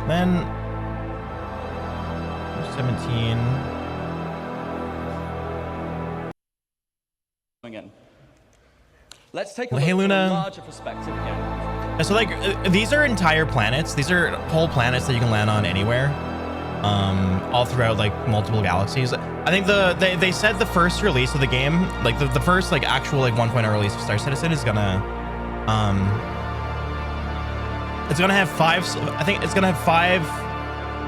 Then 17. Again. Let's take a look Hey, Luna. from a larger perspective again. So like these are entire planets. These are whole planets that you can land on anywhere, all throughout like multiple galaxies. I think they said the first release of the game, like the first like actual like 1.0 release of Star Citizen is gonna it's gonna have five. I think it's gonna have five.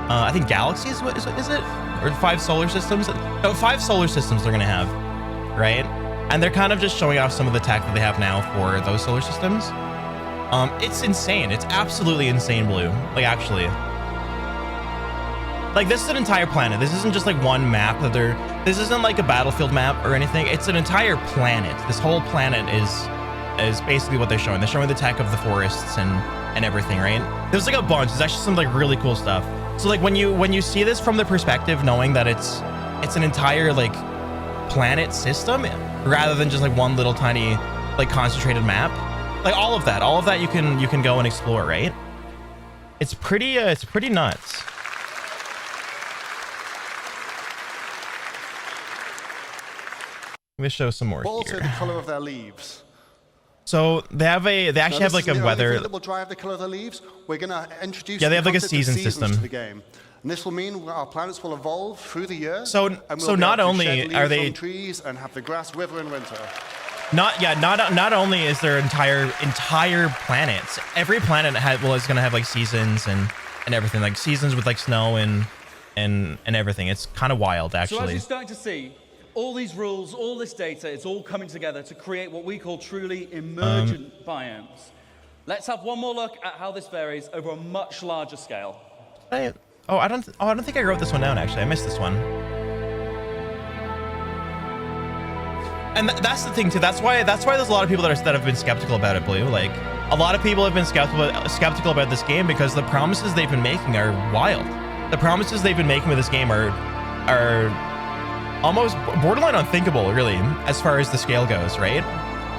I think galaxies. What is it? Or 5 solar systems? No, 5 solar systems they're gonna have, right? And they're kind of just showing off some of the tech that they have now for those solar systems. It's insane. It's absolutely insane, Blue. Like, actually. Like, this is an entire planet. This isn't just, like, one map that they're... This isn't, like, a battlefield map or anything. It's an entire planet. This whole planet is basically what they're showing. They're showing the tech of the forests and everything, right? There's, like, a bunch. There's actually some, like, really cool stuff. So, like, when you see this from the perspective, knowing that it's an entire, like, planet system, rather than just, like, one little tiny, like, concentrated map, like all of that you can go and explore, right? It's pretty nuts. Let me show some more But also here. the color of their leaves. So they actually have like a weather. That will drive the color of the leaves. We're going to introduce. Yeah, they have like a the concept of season seasons system to the game, and this will mean our planets will evolve through the year. So and we'll be not able to only shed are leaves they on trees and have the grass wither in winter. Not only is there entire planets. Every planet is gonna have like seasons and everything, like seasons with like snow and everything. It's kind of wild, actually. So as you're starting to see, all these rules, all this data, it's all coming together to create what we call truly emergent biomes. Let's have one more look at how this varies over a much larger scale. I don't think I wrote this one down, actually. I missed this one. And that's the thing too. That's why there's a lot of people that have been skeptical about it, Blue. Like, a lot of people have been skeptical about this game because the promises they've been making are wild. The promises they've been making with this game are almost borderline unthinkable, really, as far as the scale goes, right?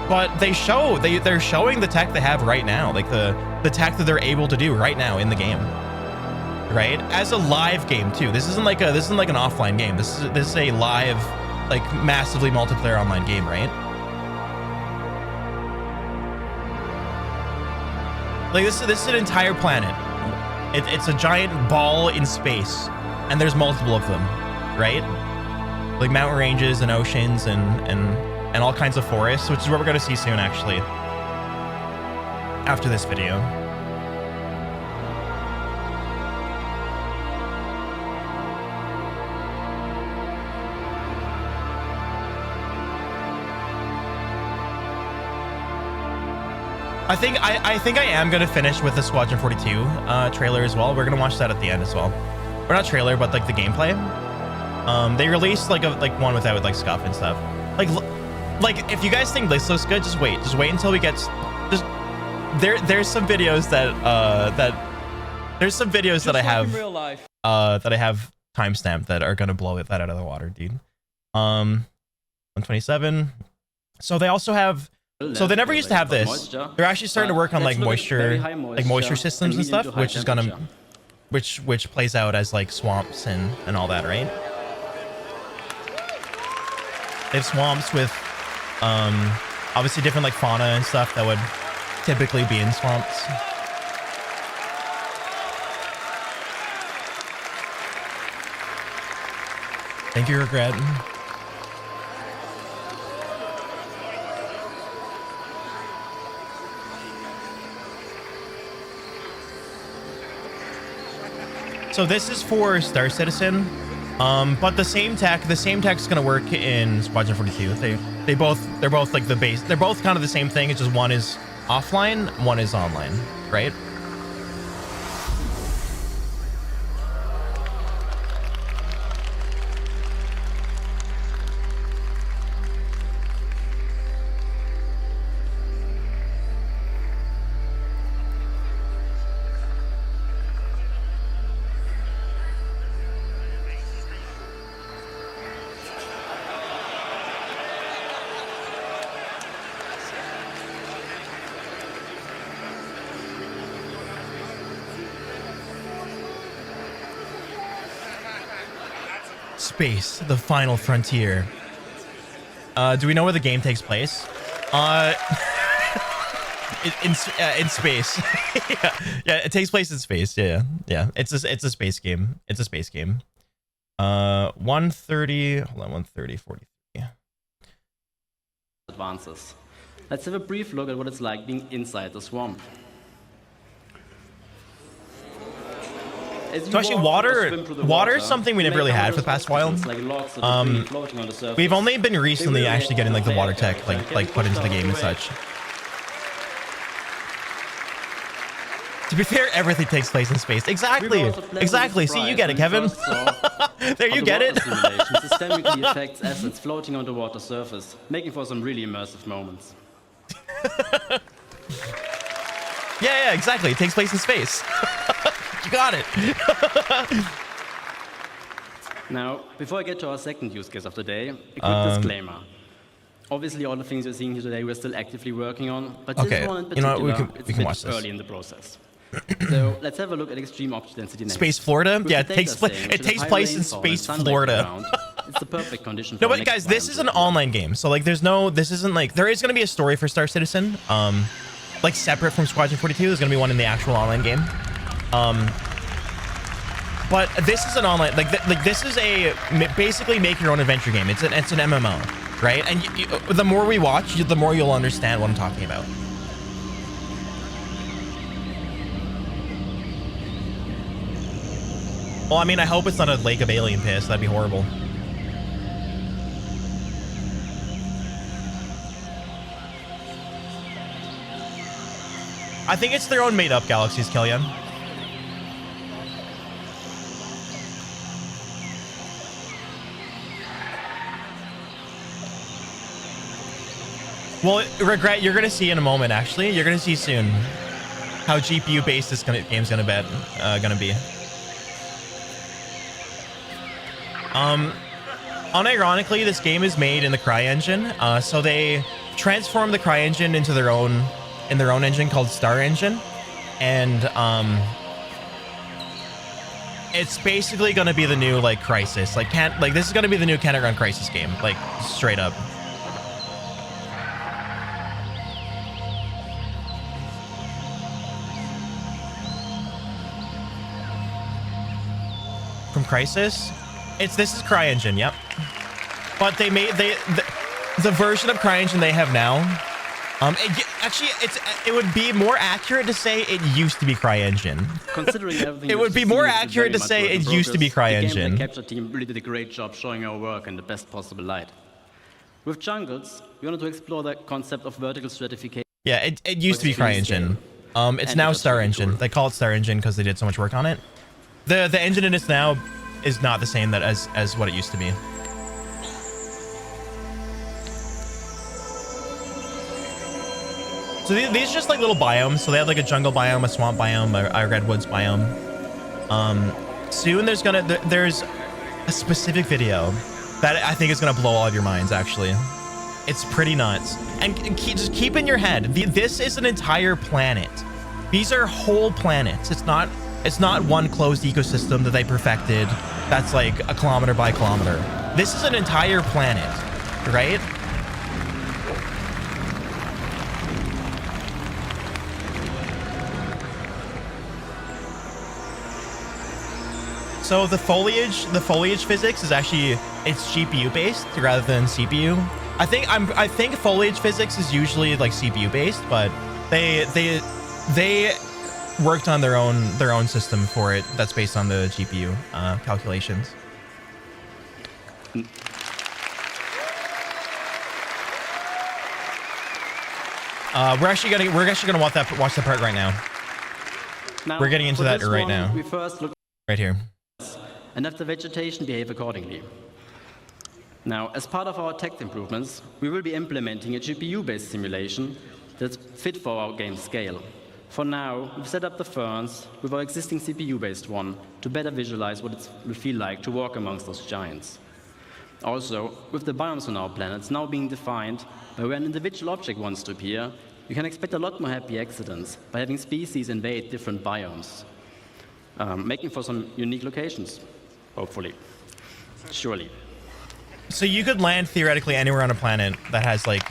But they're showing the tech they have right now, like the tech that they're able to do right now in the game, right? As a live game too. This isn't like an offline game. This is a live, like, massively multiplayer online game, right? Like, this is an entire planet. It's a giant ball in space, and there's multiple of them, right? Like mountain ranges and oceans and all kinds of forests, which is what we're going to see soon, actually, after this video. I think I am gonna finish with the Squadron 42 trailer as well. We're gonna watch that at the end as well. Or not trailer, but like the gameplay. They released like one without with like scuff and stuff. Like if you guys think this looks good, just wait until we get. There's some videos that that I have in real life. that I have timestamped that are gonna blow that out of the water, dude. 127. So they also have. So they never used to have this. They're actually starting to work on like moisture systems and stuff, which is gonna, which plays out as like swamps and all that, right? They have swamps with, obviously different like fauna and stuff that would typically be in swamps. Thank you, Regret. So this is for Star Citizen, but the same tech's gonna work in Squadron 42. They're both like the base. They're both kind of the same thing. It's just one is offline, one is online, right? Space, the final frontier. Do we know where the game takes place? In space. yeah, it takes place in space. Yeah. It's a space game. It's a space game. 130. Hold on, 130, 43. Advances. Let's have a brief look at what it's like being inside the swarm. So actually, water is something we never really had for the past while. We've only been recently actually getting like the water tech like put into the game and such. To be fair, everything takes place in space. Exactly. See, you get it, Kevin. There, you get it. Systemically affects assets floating on the water surface, making for some really immersive moments. yeah, exactly. It takes place in space. You got it. Now, before I get to our second use case of the day, a quick disclaimer. Obviously, all the things you're seeing here today, we're still actively working on, but this one in particular, it's a bit early in the process. So let's have a look at extreme object density next. Space Florida? Yeah, it takes place in Space Florida. It's the perfect condition for no, but guys, this is an online game, so like this isn't like, there is going to be a story for Star Citizen, like separate from Squadron 42. There's going to be one in the actual online game. But this is an online, like this is a basically make your own adventure game. It's an MMO, right? And the more we watch, the more you'll understand what I'm talking about. Well, I mean, I hope it's not a lake of alien piss. That'd be horrible. I think it's their own made-up galaxies, Kellyanne. Well, regret, you're gonna see in a moment. Actually, you're gonna see soon how GPU-based this game's gonna be. Unironically, this game is made in the CryEngine, so they transform the CryEngine into their own engine called Star Engine, and it's basically gonna be the new like Crisis, this is gonna be the new Canada Run Crisis game, like straight up. From Crisis. This is CryEngine, yep. But they made the version of CryEngine they have now. It would be more accurate to say it used to be CryEngine. Considering everything, it would be more accurate to say it used to be CryEngine. The capture team really did a great job showing our work in the best possible light. With jungles, we wanted to explore the concept of vertical stratification. Yeah, it used to be CryEngine. It's now Star Engine. They call it Star Engine because they did so much work on it. The engine in it now is not the same as what it used to be. So these are just like little biomes. So they have like a jungle biome, a swamp biome, a redwoods biome. Soon there's a specific video that I think is gonna blow all of your minds. Actually, it's pretty nuts. And just keep in your head, this is an entire planet. These are whole planets. It's not one closed ecosystem that they perfected that's like a kilometer by kilometer. This is an entire planet, right? So the foliage physics is actually, it's GPU based rather than CPU. I think foliage physics is usually like CPU based, but they worked on their own system for it that's based on the GPU calculations. We're actually gonna watch that part right now. We're getting into that right now. We first look right here. And have the vegetation behave accordingly. Now, as part of our tech improvements, we will be implementing a GPU-based simulation that's fit for our game scale. For now, we've set up the ferns with our existing CPU-based one to better visualize what it will feel like to walk amongst those giants. Also, with the biomes on our planets now being defined by where an individual object wants to appear, you can expect a lot more happy accidents by having species invade different biomes, making for some unique locations, hopefully. Surely. So you could land theoretically anywhere on a planet that has like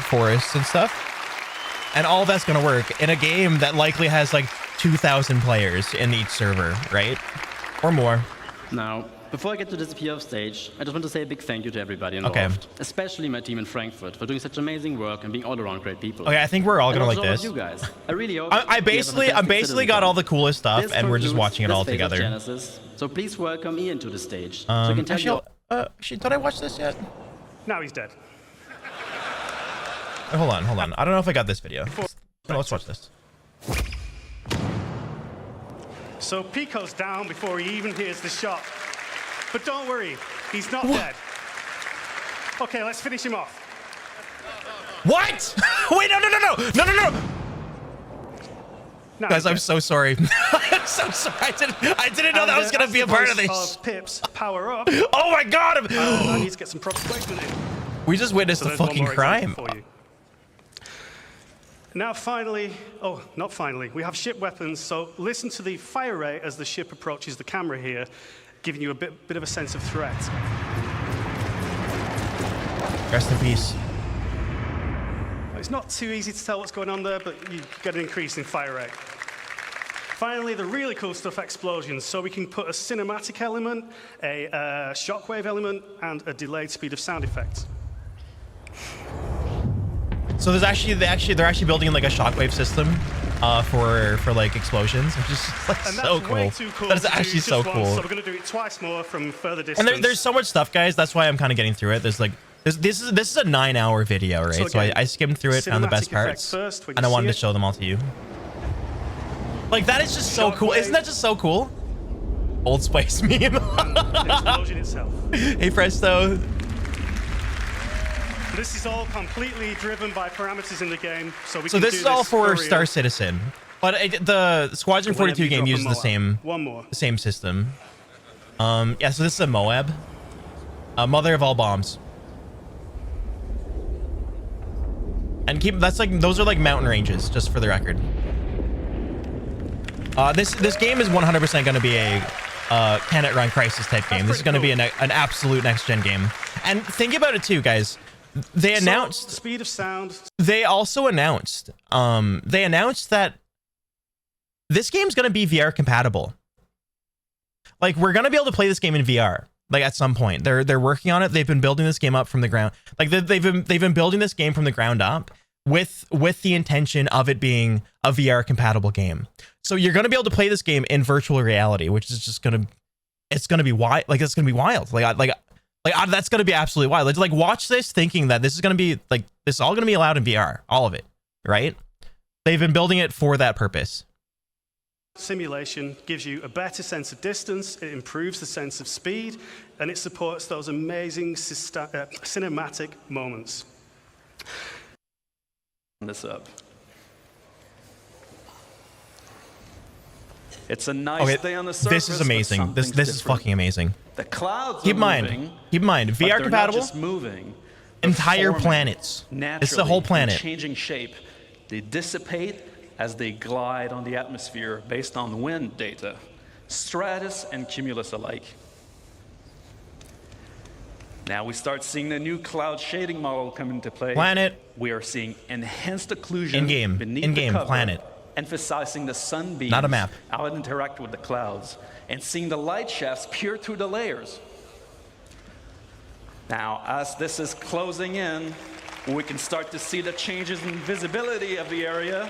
forests and stuff, and all that's going to work in a game that likely has like 2,000 players in each server, right? Or more. Now, before I get to disappear off stage, I just want to say a big thank you to everybody involved, especially my team in Frankfurt for doing such amazing work and being all around great people. Okay, I think we're all And gonna like also all of this. you guys. I really hope I'm basically got all the coolest stuff, This and we're just concludes watching it this all phase of together. Genesis, so please welcome Ian to the stage. So he can tell you. Actually, did I watch this yet? Now he's dead. Hold on. I don't know if I got this video. No, let's watch this. So Pico's down before he even hears the shot. But don't worry, he's not dead. Okay, let's finish him off. What? Wait, no. Now Guys, he's I'm dead. so sorry. I'm so sorry. I didn't know that was gonna be a part of this. Pips power up. Oh my god! I need to get some proper placement in. We just witnessed So a there's one fucking more crime. example for you. Now finally, oh, not finally, we have ship weapons, so listen to the fire rate as the ship approaches the camera here, giving you a bit of a sense of threat. Rest in peace. It's not too easy to tell what's going on there, but you get an increase in fire rate. Finally, the really cool stuff, explosions. So we can put a cinematic element, a shockwave element, and a delayed speed of sound effects. So there's they're actually building like a shockwave system for like explosions, which is like And so that's cool. way too cool That is to do actually just so once, cool. So we're going to do it twice more from further distance. And there's so much stuff, guys. That's why I'm kind of getting through it. There's like this is a 9-hour video, right? So again, I skimmed through it, found the best cinematic effects parts, first, when and I you wanted see to it. show them all to you. Like that is just so cool. Shockwave. Isn't that just so cool? Old Spice meme. The explosion itself. Hey Presto. This is all completely driven by parameters in the game, so we So can this do is all for real. Star Citizen, but the Squadron Whenever 42 you game drop a uses the Moab. One more. same system. Yeah. So this is a Moab, mother of all bombs. And that's like those are like mountain ranges, just for the record. This game is 100% going to be a can it run crisis type game. This is going to be an absolute next gen game. And think about it too, guys. They announced speed of sound. They also announced that this game's going to be VR compatible. Like we're going to be able to play this game in VR. Like at some point, they're working on it. They've been building this game up from the ground. Like they've been building this game from the ground up with the intention of it being a VR compatible game. So you're going to be able to play this game in virtual reality, which is just it's going to be wild. Like it's going to be wild. That's going to be absolutely wild. Like watch this thinking that this is going to be like this is all going to be allowed in VR, all of it, right? They've been building it for that purpose. Simulation gives you a better sense of distance, it improves the sense of speed, and it supports those amazing cinematic moments. This up. It's a nice day on the surface. This is amazing. This is fucking amazing. The clouds Keep in mind, but VR they're compatible. Not just moving. Entire Forming planets. Naturally, It's the whole planet. Changing shape. They dissipate as they glide on the atmosphere based on wind data, stratus and cumulus alike. Now we start seeing the new cloud shading model come into play. Planet. We are seeing enhanced occlusion In-game. beneath In-game, the cover, planet. emphasizing the sunbeams Not a map. how it interact with the clouds, and seeing the light shafts peer through the layers. Now, as this is closing in, we can start to see the changes in visibility of the area.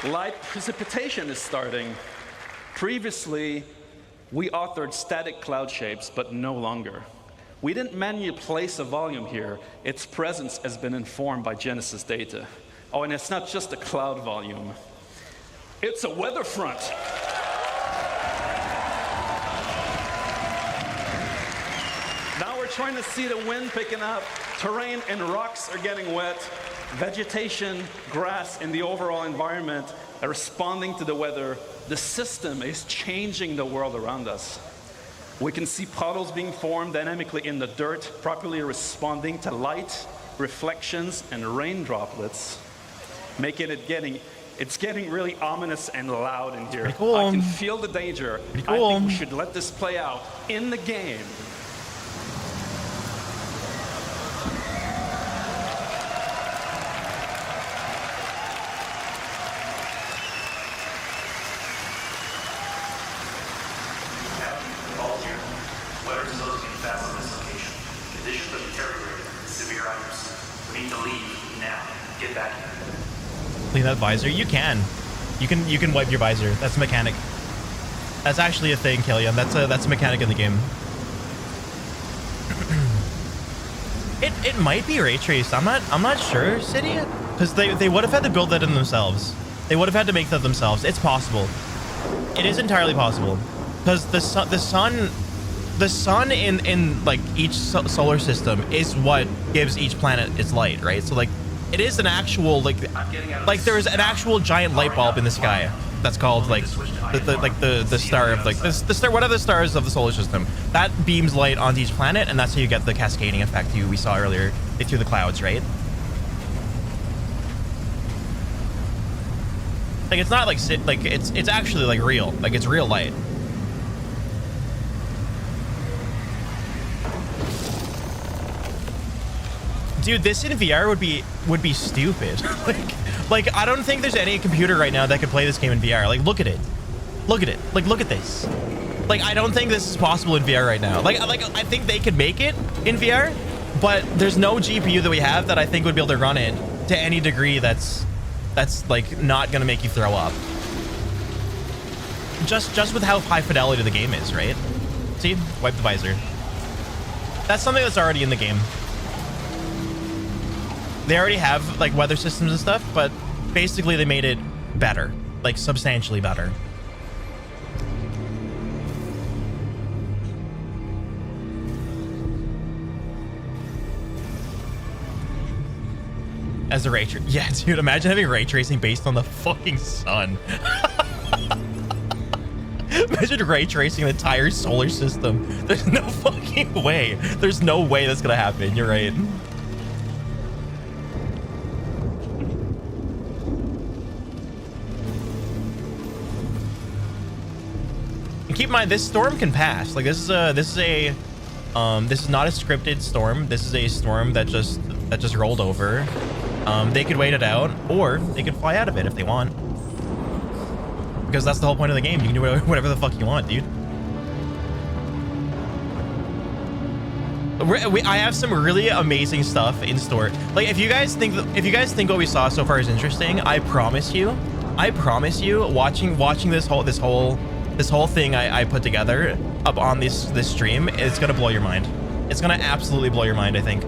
Light precipitation is starting. Previously, we authored static cloud shapes, but no longer. We didn't manually place a volume here. Its presence has been informed by Genesis data. Oh, and it's not just a cloud volume. It's a weather front. Now we're trying to see the wind picking up. Terrain and rocks are getting wet. Vegetation, grass, and the overall environment are responding to the weather. The system is changing the world around us. We can see puddles being formed dynamically in the dirt, properly responding to light, reflections, and rain droplets, making it getting It's getting really ominous and loud in here. Pretty cool. I can feel the danger. Pretty I cool. think we should let this play out in the game. Clean that visor. You can wipe your visor. That's a mechanic. That's actually a thing, Killian. That's a mechanic in the game. It might be ray traced. I'm not sure, City, because they would have had to build that in themselves. They would have had to make that themselves. It's possible. It is entirely possible, because the sun in like each solar system is what gives each planet its light, right? So like it is an actual like there's an actual giant light bulb in the sky that's called like the star of like the star, one of the stars of the solar system that beams light onto each planet, and that's how you get the cascading effect we saw earlier through the clouds, right? Like it's not like it's actually like real, like it's real light. Dude, this in VR would be stupid. like I don't think there's any computer right now that could play this game in VR. Like look at it. Look at it. Like look at this. Like I don't think this is possible in VR right now. Like I think they could make it in VR, but there's no GPU that we have that I think would be able to run it to any degree that's like not gonna make you throw up. Just with how high fidelity the game is, right? See? Wipe the visor. That's something that's already in the game. They already have like weather systems and stuff, but basically they made it better, like substantially better. As a ray tracing, yeah, dude, imagine having ray tracing based on the fucking sun. Imagine ray tracing the entire solar system. There's no fucking way. There's no way that's gonna happen. You're right. Keep in mind, this storm can pass. Like this is not a scripted storm. This is a storm that just rolled over. They could wait it out, or they could fly out of it if they want. Because that's the whole point of the game. You can do whatever the fuck you want, dude. I have some really amazing stuff in store. Like if you guys think what we saw so far is interesting, I promise you, watching this whole thing I put together up on this stream, it's gonna blow your mind. It's gonna absolutely blow your mind, I think.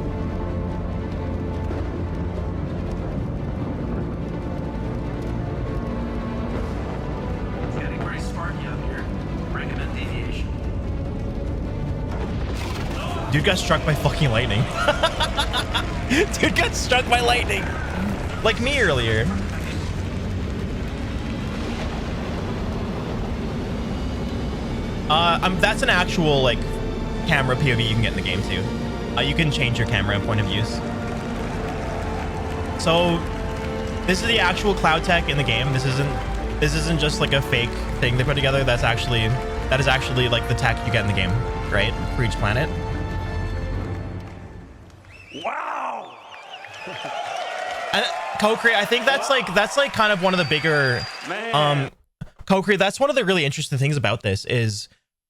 It's getting very sparky up here. Recommend deviation. Dude got struck by fucking lightning. Dude got struck by lightning. Like me earlier. That's an actual like camera POV you can get in the game too. You can change your camera point of views. So this is the actual cloud tech in the game. This isn't just like a fake thing they put together. That is actually like the tech you get in the game, right? For each planet. Wow! And Kokri, I think that's like kind of one of the bigger Kokri, that's one of the really interesting things about this is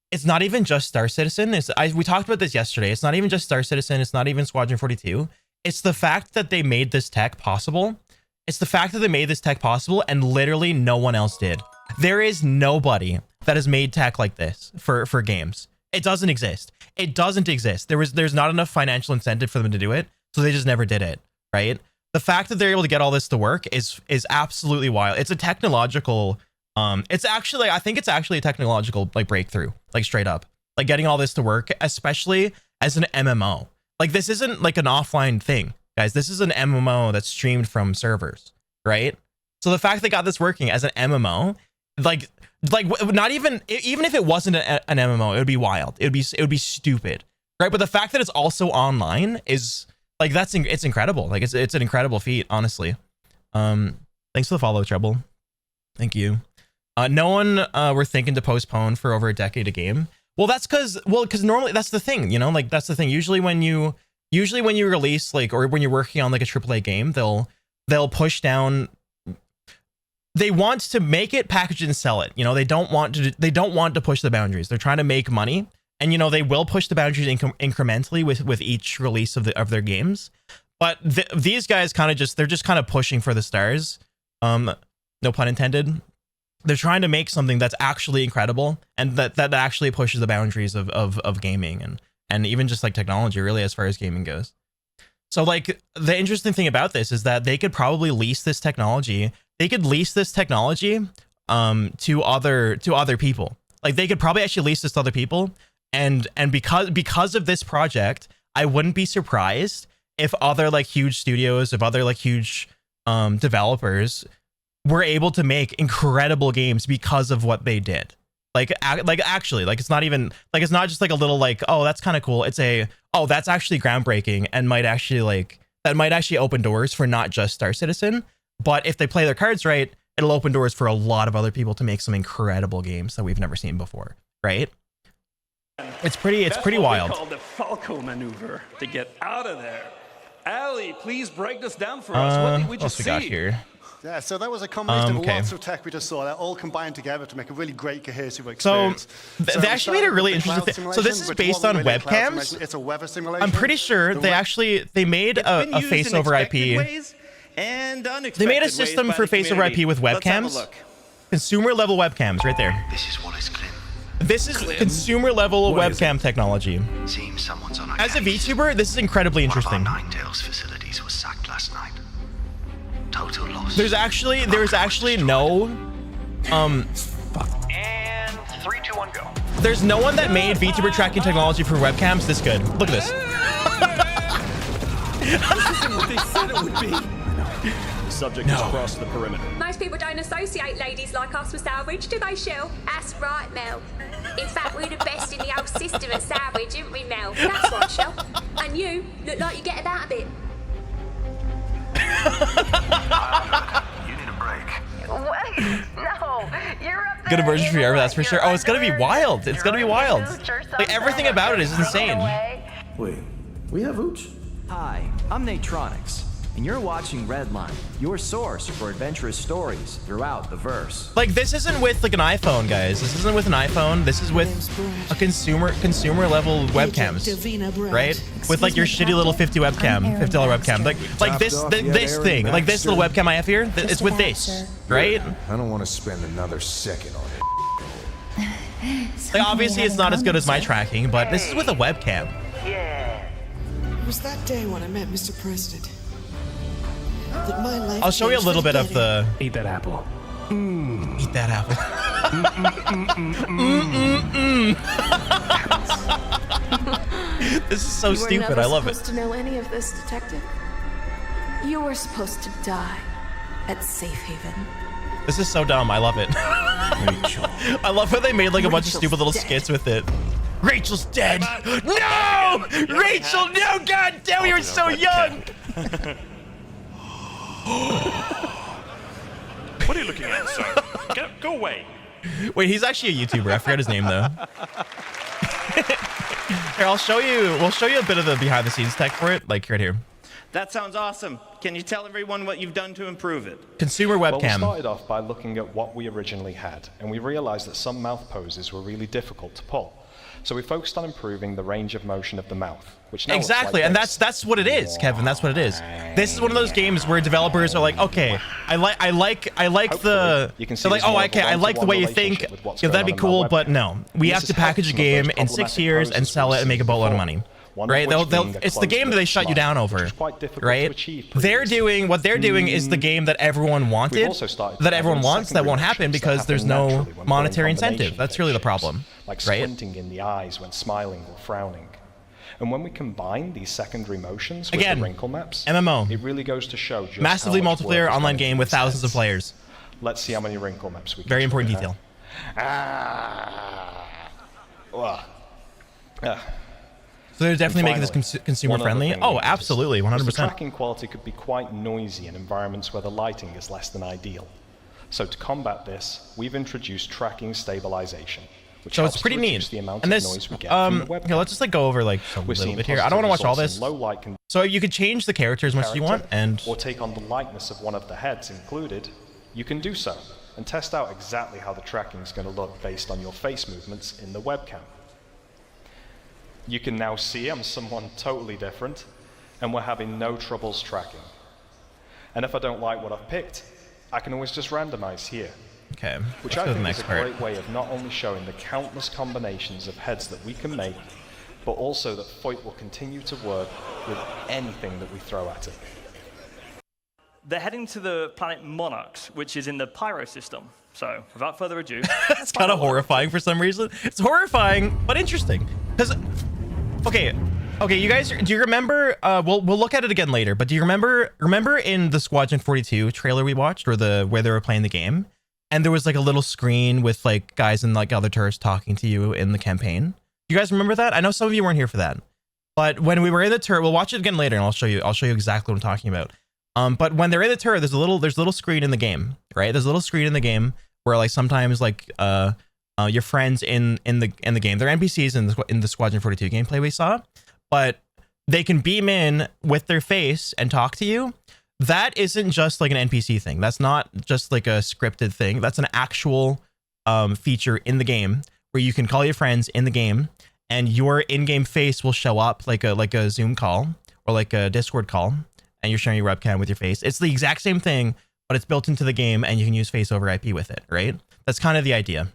it's not even just Star Citizen. We talked about this yesterday. It's not even just Star Citizen. It's not even Squadron 42. It's the fact that they made this tech possible. It's the fact that they made this tech possible and literally no one else did. There is nobody that has made tech like this for games. It doesn't exist. It doesn't exist. There's not enough financial incentive for them to do it, so they just never did it, right? The fact that they're able to get all this to work is absolutely wild. It's a technological I think it's actually a technological like breakthrough, like straight up, like getting all this to work, especially as an MMO. Like this isn't like an offline thing, guys. This is an MMO that's streamed from servers, right? So the fact they got this working as an MMO, like not even if it wasn't an MMO, it would be wild. It would be stupid, right? But the fact that it's also online is like it's incredible. Like it's an incredible feat, honestly. Thanks for the follow, Trouble. Thank you. No one were thinking to postpone for over a decade a game. Well, that's because normally that's the thing, you know, like that's the thing. Usually when you release like, or when you're working on like a AAA game, they'll push down. They want to make it, package it, and sell it. You know, they don't want to push the boundaries. They're trying to make money, and you know they will push the boundaries incrementally with each release of their games. But these guys they're just kind of pushing for the stars. No pun intended. They're trying to make something that's actually incredible and that actually pushes the boundaries of gaming and even just like technology, really, as far as gaming goes. So like the interesting thing about this is that they could probably lease this technology. They could lease this technology to other people. Like they could probably actually lease this to other people. And because of this project, I wouldn't be surprised if other like huge studios, if other like huge developers were able to make incredible games because of what they did. Like actually, like it's not even like, it's not just like a little like, oh, that's kind of cool. It's that's actually groundbreaking and might actually open doors for not just Star Citizen, but if they play their cards right, it'll open doors for a lot of other people to make some incredible games that we've never seen before, right? It's pretty wild. That's what we call the Falco maneuver to get out of there. Ali, please break this down for us. What did we just see? What else we got here? Yeah, so that was a combination of lots of tech we just saw that all combined together to make a really great cohesive experience. So they actually made a really interesting thing. So this is based on webcams. It's a weather simulation. I'm pretty sure they made a face over IP. They made a system for face over IP with webcams. Consumer level webcams right there. This is Wallace Clem. This is consumer level webcam technology. Seems someone's on a As a case. VTuber, this is incredibly interesting. One of our Ninetales facilities was sacked last night. Total loss. There was actually no And 3, 2, 1, go. there's no one that made VTuber tracking technology for webcams this good. Look at this. This isn't what they said it would be. Subject has crossed the perimeter. Most people don't associate ladies like us with salvage, do they, Shell? That's right, Mel. In fact, we're the best in the whole system at salvage, aren't we, Mel? That's right, Shell. And you look like you get about a bit. You need a break. Wait, no, you're up there. Good emergency forever, that's for sure. Oh, it's gonna be wild. It's gonna be wild. Like everything about it is insane. Wait, we have Ooch? Hi, I'm Natronics, and you're watching Redline, your source for adventurous stories throughout the verse. Like this isn't with like an iPhone, guys. This isn't with an iPhone. This is with a consumer level webcams, right? With like your shitty little $50 webcam. Like this thing, like this little webcam I have here. It's with this, right? I don't want to spend another second on it. Like obviously it's not as good as my tracking, but this is with a webcam. It was that day when I met Mr. President that my life. I'll show you a little bit of the. Eat that apple. Eat that apple. This is so stupid. I love it. You were never supposed to know any of this, Detective. You were supposed to die at Safe Haven. This is so dumb. I love it. I love how they made like a bunch of stupid little skits with it. Rachel's dead. No! Rachel, no! God damn, you were so young. What are you looking at, sir? Go away. Wait, he's actually a YouTuber. I forgot his name though. Here, I'll show you. We'll show you a bit of the behind the scenes tech for it, like right here. That sounds awesome. Can you tell everyone what you've done to improve it? Consumer webcam. Well, we started off by looking at what we originally had, and we realized that some mouth poses were really difficult to pull. So we focused on improving the range of motion of the mouth, which now exactly, and that's what it is, Kevin. That's what it is. This is one of those games where developers are like, okay, I like the. They're like, oh, okay, I like the way you think. Yeah, that'd be cool, but no, we have to package a game in 6 years and sell it and make a boatload of money. Right? It's the game that they shut you down over. Right? They're doing what they're doing is the game that everyone wanted, that everyone wants, that won't happen because there's no monetary incentive. That's really the problem. Like squinting in the eyes when smiling or frowning. And when we combine these secondary motions with the wrinkle maps, MMO, it really goes to show just massively multiplayer online game with thousands of players. Let's see how many wrinkle maps we can. Very important detail. So they're definitely making this consumer friendly. Oh, absolutely, 100%. The tracking quality could be quite noisy in environments where the lighting is less than ideal. So to combat this, we've introduced tracking stabilization. So it's pretty neat. And this, here, let's just like go over like a little bit here. I don't want to watch all this. So you could change the character as much as you want, and or take on the likeness of one of the heads included. You can do so and test out exactly how the tracking is going to look based on your face movements in the webcam. You can now see I'm someone totally different, and we're having no troubles tracking. And if I don't like what I've picked, I can always just randomize here. Okay, which I think is a great way of not only showing the countless combinations of heads that we can make, but also that Foyt will continue to work with anything that we throw at it. They're heading to the planet Monarchs, which is in the Pyro system. So, without further ado... It's kind of horrifying for some reason. It's horrifying, but interesting. Because, okay, you guys, do you remember, we'll look at it again later, but do you remember in the Squadron 42 trailer we watched, where they were playing the game? And there was like a little screen with like guys and like other tourists talking to you in the campaign. Do you guys remember that? I know some of you weren't here for that, but when we were in the turret, we'll watch it again later, and I'll show you exactly what I'm talking about. But when they're in the turret, there's a little screen in the game, right? There's a little screen in the game where like sometimes like your friends in the game, they're NPCs in the Squadron 42 gameplay we saw, but they can beam in with their face and talk to you. That isn't just like an NPC thing. That's not just like a scripted thing. That's an actual feature in the game where you can call your friends in the game, and your in-game face will show up like a Zoom call or like a Discord call, and you're sharing your webcam with your face. It's the exact same thing, but it's built into the game, and you can use face over IP with it, right? That's kind of the idea.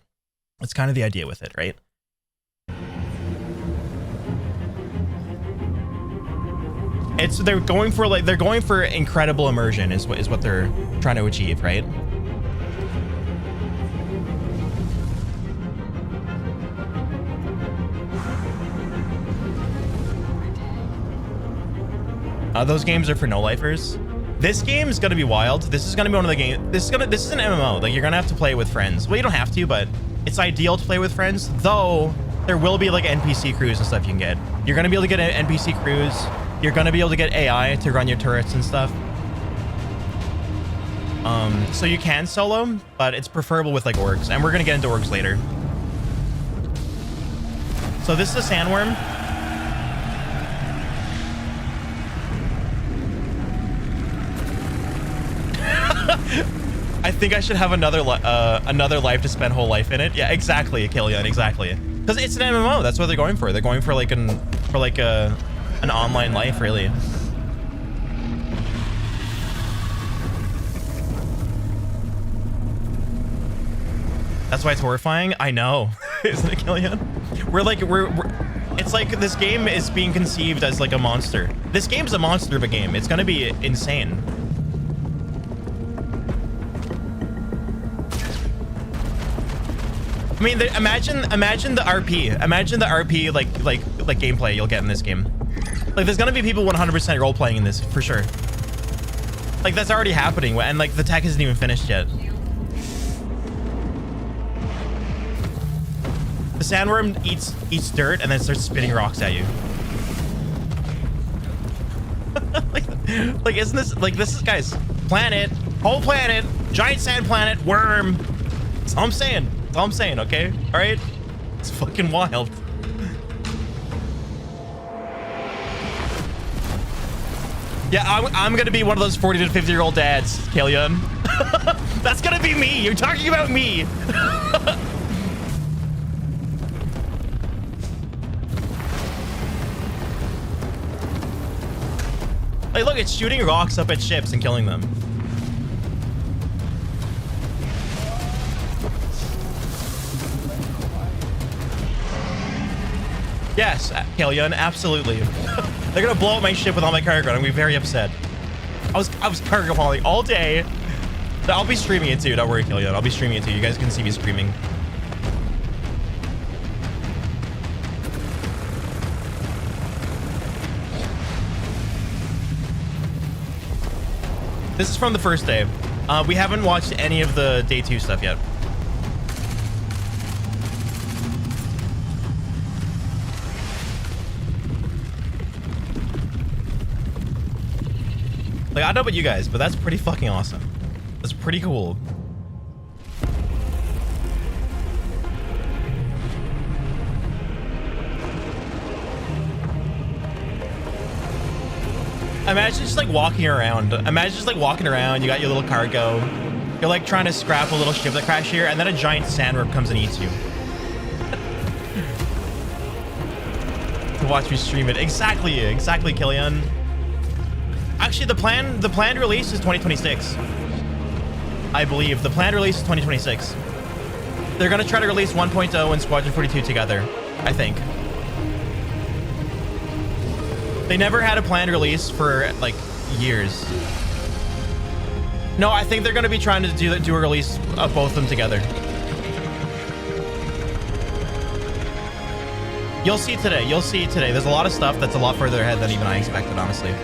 That's kind of the idea with it, right? They're going for incredible immersion is what they're trying to achieve, right? Those games are for no-lifers. This game is gonna be wild. This is gonna be one of the games. This is an MMO. Like, you're gonna have to play with friends. Well, you don't have to, but it's ideal to play with friends. Though there will be like NPC crews and stuff you can get. You're gonna be able to get NPC crews. You're gonna be able to get AI to run your turrets and stuff. So you can solo, but it's preferable with like orgs, and we're gonna get into orgs later. So this is a Sandworm. I think I should have another life to spend whole life in it. Yeah, exactly, Killian, exactly. Because it's an MMO. That's what they're going for. They're going for like an online life, really. That's why it's horrifying. I know, isn't it, Killian? It's like this game is being conceived as like a monster. This game's a monster of a game. It's gonna be insane. I mean, imagine the RP. Imagine the RP like gameplay you'll get in this game. Like, there's gonna be people 100% role playing in this for sure. Like, that's already happening, and like the tech isn't even finished yet. The Sandworm eats dirt and then starts spitting rocks at you. like isn't this like this is guys? Planet, whole planet, giant sand planet, worm. That's all I'm saying. That's all I'm saying, okay? All right? It's fucking wild. Yeah, I'm gonna be one of those 40 to 50-year-old dads, Kalian. That's gonna be me. You're talking about me. Like, look, it's shooting rocks up at ships and killing them. Yes, Kalian, absolutely. They're gonna blow up my ship with all my cargo, and I'm gonna be very upset. I was cargo hauling all day. I'll be streaming it too. Don't worry, Kalian. I'll be streaming it too. You guys can see me screaming. This is from the first day. We haven't watched any of the day 2 stuff yet. Like, I don't know about you guys, but that's pretty fucking awesome. That's pretty cool. Imagine just like walking around. Imagine just like walking around. You got your little cargo. You're like trying to scrap a little ship that crashed here, and then a giant sandworm comes and eats you. To watch me stream it. Exactly, Killian. Actually, the planned release is 2026. I believe the planned release is 2026. They're gonna try to release 1.0 and Squadron 42 together, I think. They never had a planned release for like years. No, I think they're gonna be trying to do a release of both of them together. You'll see today. You'll see today. There's a lot of stuff that's a lot further ahead than even I expected, honestly.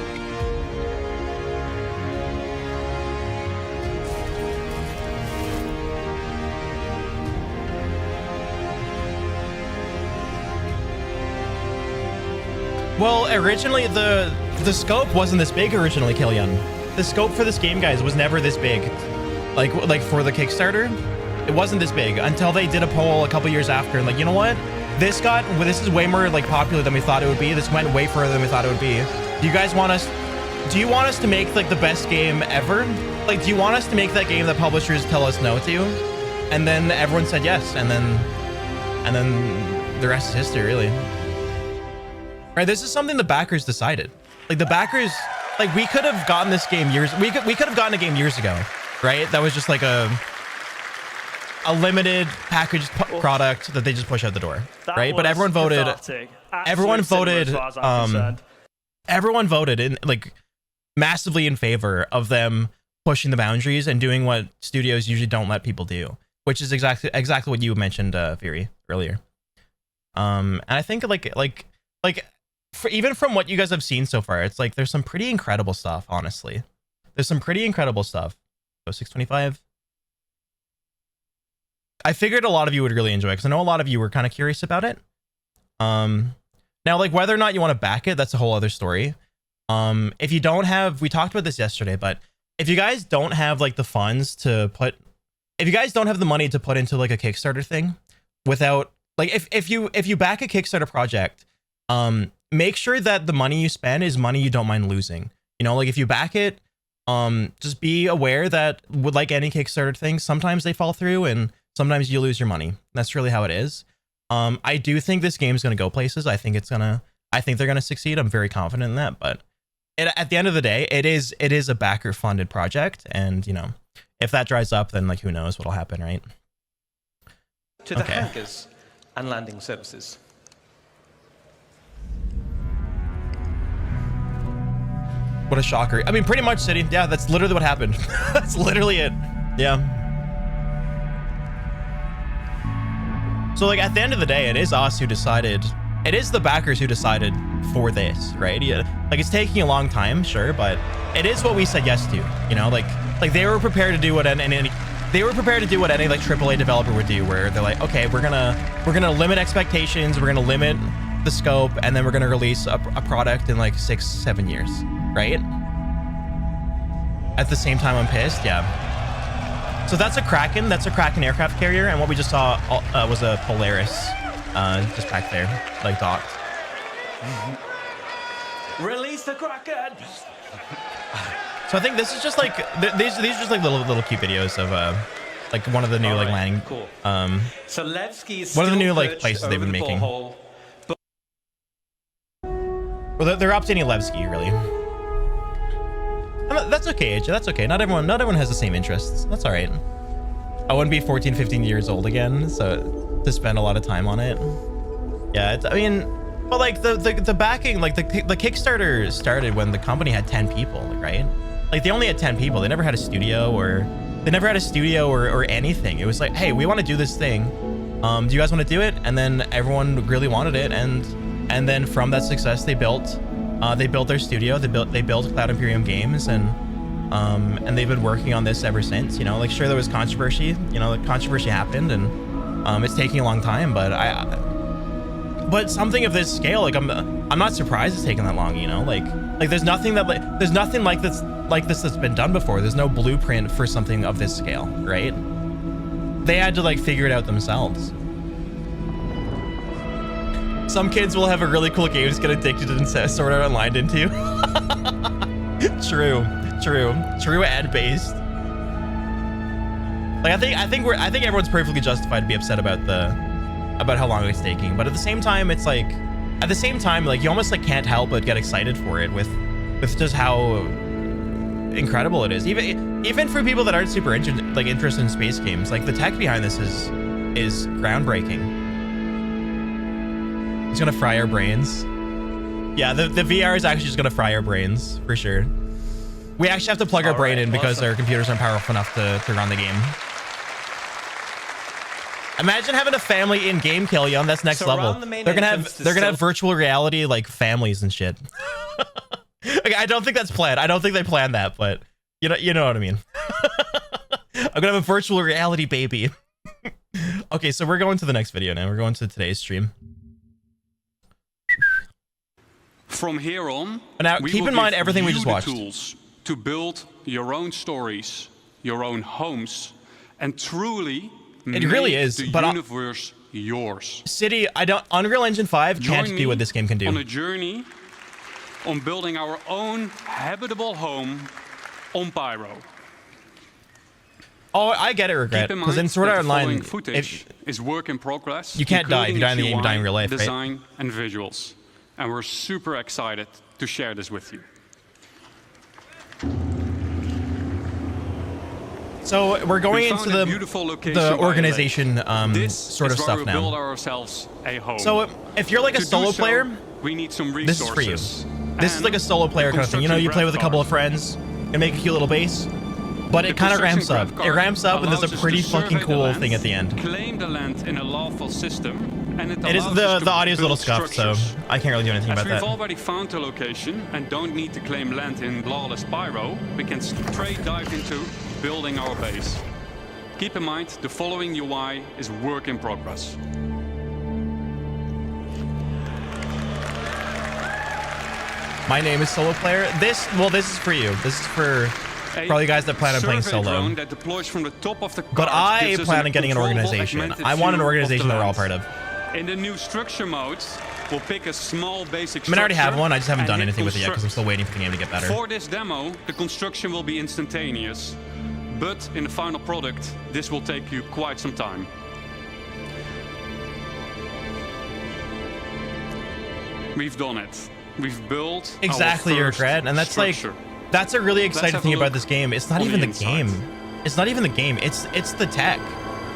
Well, originally the scope wasn't this big originally, Killian. The scope for this game, guys, was never this big. Like for the Kickstarter, it wasn't this big until they did a poll a couple years after and like, you know what? This is way more like popular than we thought it would be. This went way further than we thought it would be. Do you want us to make like the best game ever? Like, do you want us to make that game that publishers tell us no to? And then everyone said yes, and then the rest is history, really. Right, this is something the backers decided. Like the backers, like we could have gotten this game we could have gotten a game years ago, right? That was just like a limited packaged product that they just push out the door, right? But everyone voted. Everyone voted in like massively in favor of them pushing the boundaries and doing what studios usually don't let people do, which is exactly what you mentioned, Fury, earlier. And I think like even from what you guys have seen so far, it's like there's some pretty incredible stuff, honestly. There's some pretty incredible stuff. So 625. I figured a lot of you would really enjoy it because I know a lot of you were kind of curious about it. Now, like whether or not you want to back it, that's a whole other story. If you don't have, we talked about this yesterday, but if you guys don't have like the funds to put, if you guys don't have the money to put into like a Kickstarter thing without, like if you back a Kickstarter project, make sure that the money you spend is money you don't mind losing. You know, like if you back it, just be aware that with like any Kickstarter thing, sometimes they fall through and sometimes you lose your money. That's really how it is. I do think this game's going to go places. I think they're going to succeed. I'm very confident in that, but at the end of the day, it is a backer funded project. And you know, if that dries up, then like, who knows what'll happen, right? To the hangars and landing services. What a shocker. I mean, pretty much, City. Yeah, that's literally what happened. That's literally it. Yeah. So, like, at the end of the day, it is us who decided. It is the backers who decided for this, right? Yeah. Like, it's taking a long time, sure, but it is what we said yes to. You know, like they were prepared to do what any like AAA developer would do, where they're like, okay, we're gonna limit expectations, we're gonna limit the scope, and then we're gonna release a product in like 6-7 years. Right? At the same time, I'm pissed. Yeah. So that's a Kraken. That's a Kraken aircraft carrier, and what we just saw was a Polaris, just back there, like docked. Release the Kraken. So I think this is just like these are just like little cute videos of like one of the new like landing. Cool. So Levski's one of the new like places they've been making. Well, they're updating Levski, really. That's okay, AJ. That's okay. Not everyone has the same interests. That's all right. I wouldn't be 14, 15 years old again, so to spend a lot of time on it. Yeah, I mean, but like the backing, like the Kickstarter started when the company had 10 people, right? Like they only had 10 people. They never had a studio or anything. It was like, hey, we want to do this thing. Do you guys want to do it? And then everyone really wanted it, and then from that success, they built their studio. They built Cloud Imperium Games, and they've been working on this ever since. You know, like sure there was controversy. You know, the controversy happened, and it's taking a long time. But something of this scale, like I'm not surprised it's taking that long. You know, like there's nothing like this like this that's been done before. There's no blueprint for something of this scale, right? They had to like figure it out themselves. Some kids will have a really cool game just get addicted and Sword Art Online into. True and based. Like I think everyone's perfectly justified to be upset about how long it's taking, but at the same time it's like like you almost like can't help but get excited for it with just how incredible it is. Even for people that aren't super interested in space games, like the tech behind this is groundbreaking. It's gonna fry our brains. Yeah, the VR is actually just gonna fry our brains for sure. We actually have to plug our brain in because our computers aren't powerful enough to run the game. Imagine having a family in game kill you. That's next level. They're gonna have virtual reality like families and shit. Okay, I don't think that's planned. I don't think they planned that, but you know what I mean. I'm gonna have a virtual reality baby. Okay, so we're going to the next video now. We're going to today's stream. From here on, now keep in mind everything we just watched. Tools to build your own stories, your own homes, and truly it really is, the but universe yours. City, Unreal Engine 5 can't do what this game can do. On a journey on building our own habitable home on Pyro. Oh, I get it, Regret, because in Sword Art Online, footage is work in progress. You can't die if you die in the game, you die in real life, right? Design and visuals, and we're super excited to share this with you. So we're going into the organization sort of stuff now. Build ourselves a home. So if you're like a solo player, we need some resources. This is for you. This is like a solo player kind of thing. You know, you play with a couple of friends and make a cute little base, but it kind of ramps up. It ramps up, and there's a pretty fucking cool thing at the end. Claim the land in a lawful system. And it is the audio's a little scuffed, so I can't really do anything about that. We've already found a location and don't need to claim land in lawless Pyro, we can straight dive into building our base. Keep in mind, the following UI is work in progress. My name is Solo Player. This is for you. This is for probably guys that plan on playing solo. But I plan on getting an organization. I want an organization that we're all part of. In the new structure mode, we'll pick a small basic structure. I mean, I already have one. I just haven't done anything with it yet because I'm still waiting for the game to get better. For this demo, the construction will be instantaneous. But in the final product, this will take you quite some time. We've done it. We've built exactly your Regret, and that's structure. Like, that's a really exciting thing about this game. It's not even the game. It's not even the game. It's the tech.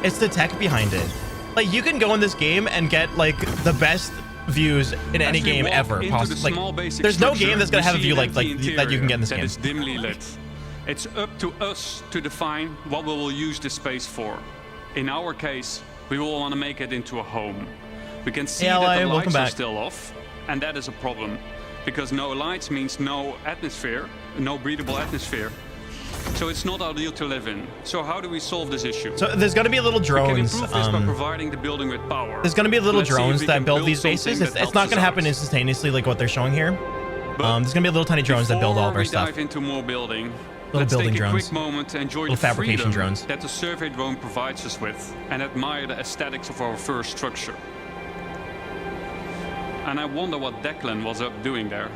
It's the tech behind it. Like, you can go in this game and get like the best views in any game ever possible. Like, there's no game that's gonna have a view like that you can get in this game. It's dimly lit. It's up to us to define what we will use this space for. In our case, we will want to make it into a home. We can see that the lights are still off, and that is a problem, because no lights means no atmosphere, no breathable atmosphere. So it's not ideal to live in. So how do we solve this issue? So there's going to be little drones. We can improve this by providing the building with power. There's going to be little drones that build these bases. It's not going to happen instantaneously like what they're showing here. There's going to be little tiny drones that build all of our stuff. Before we dive into more building, let's take drones. a quick moment to enjoy the freedom that the survey drone provides us with and admire the aesthetics of our first structure. And I wonder what Declan was up doing there.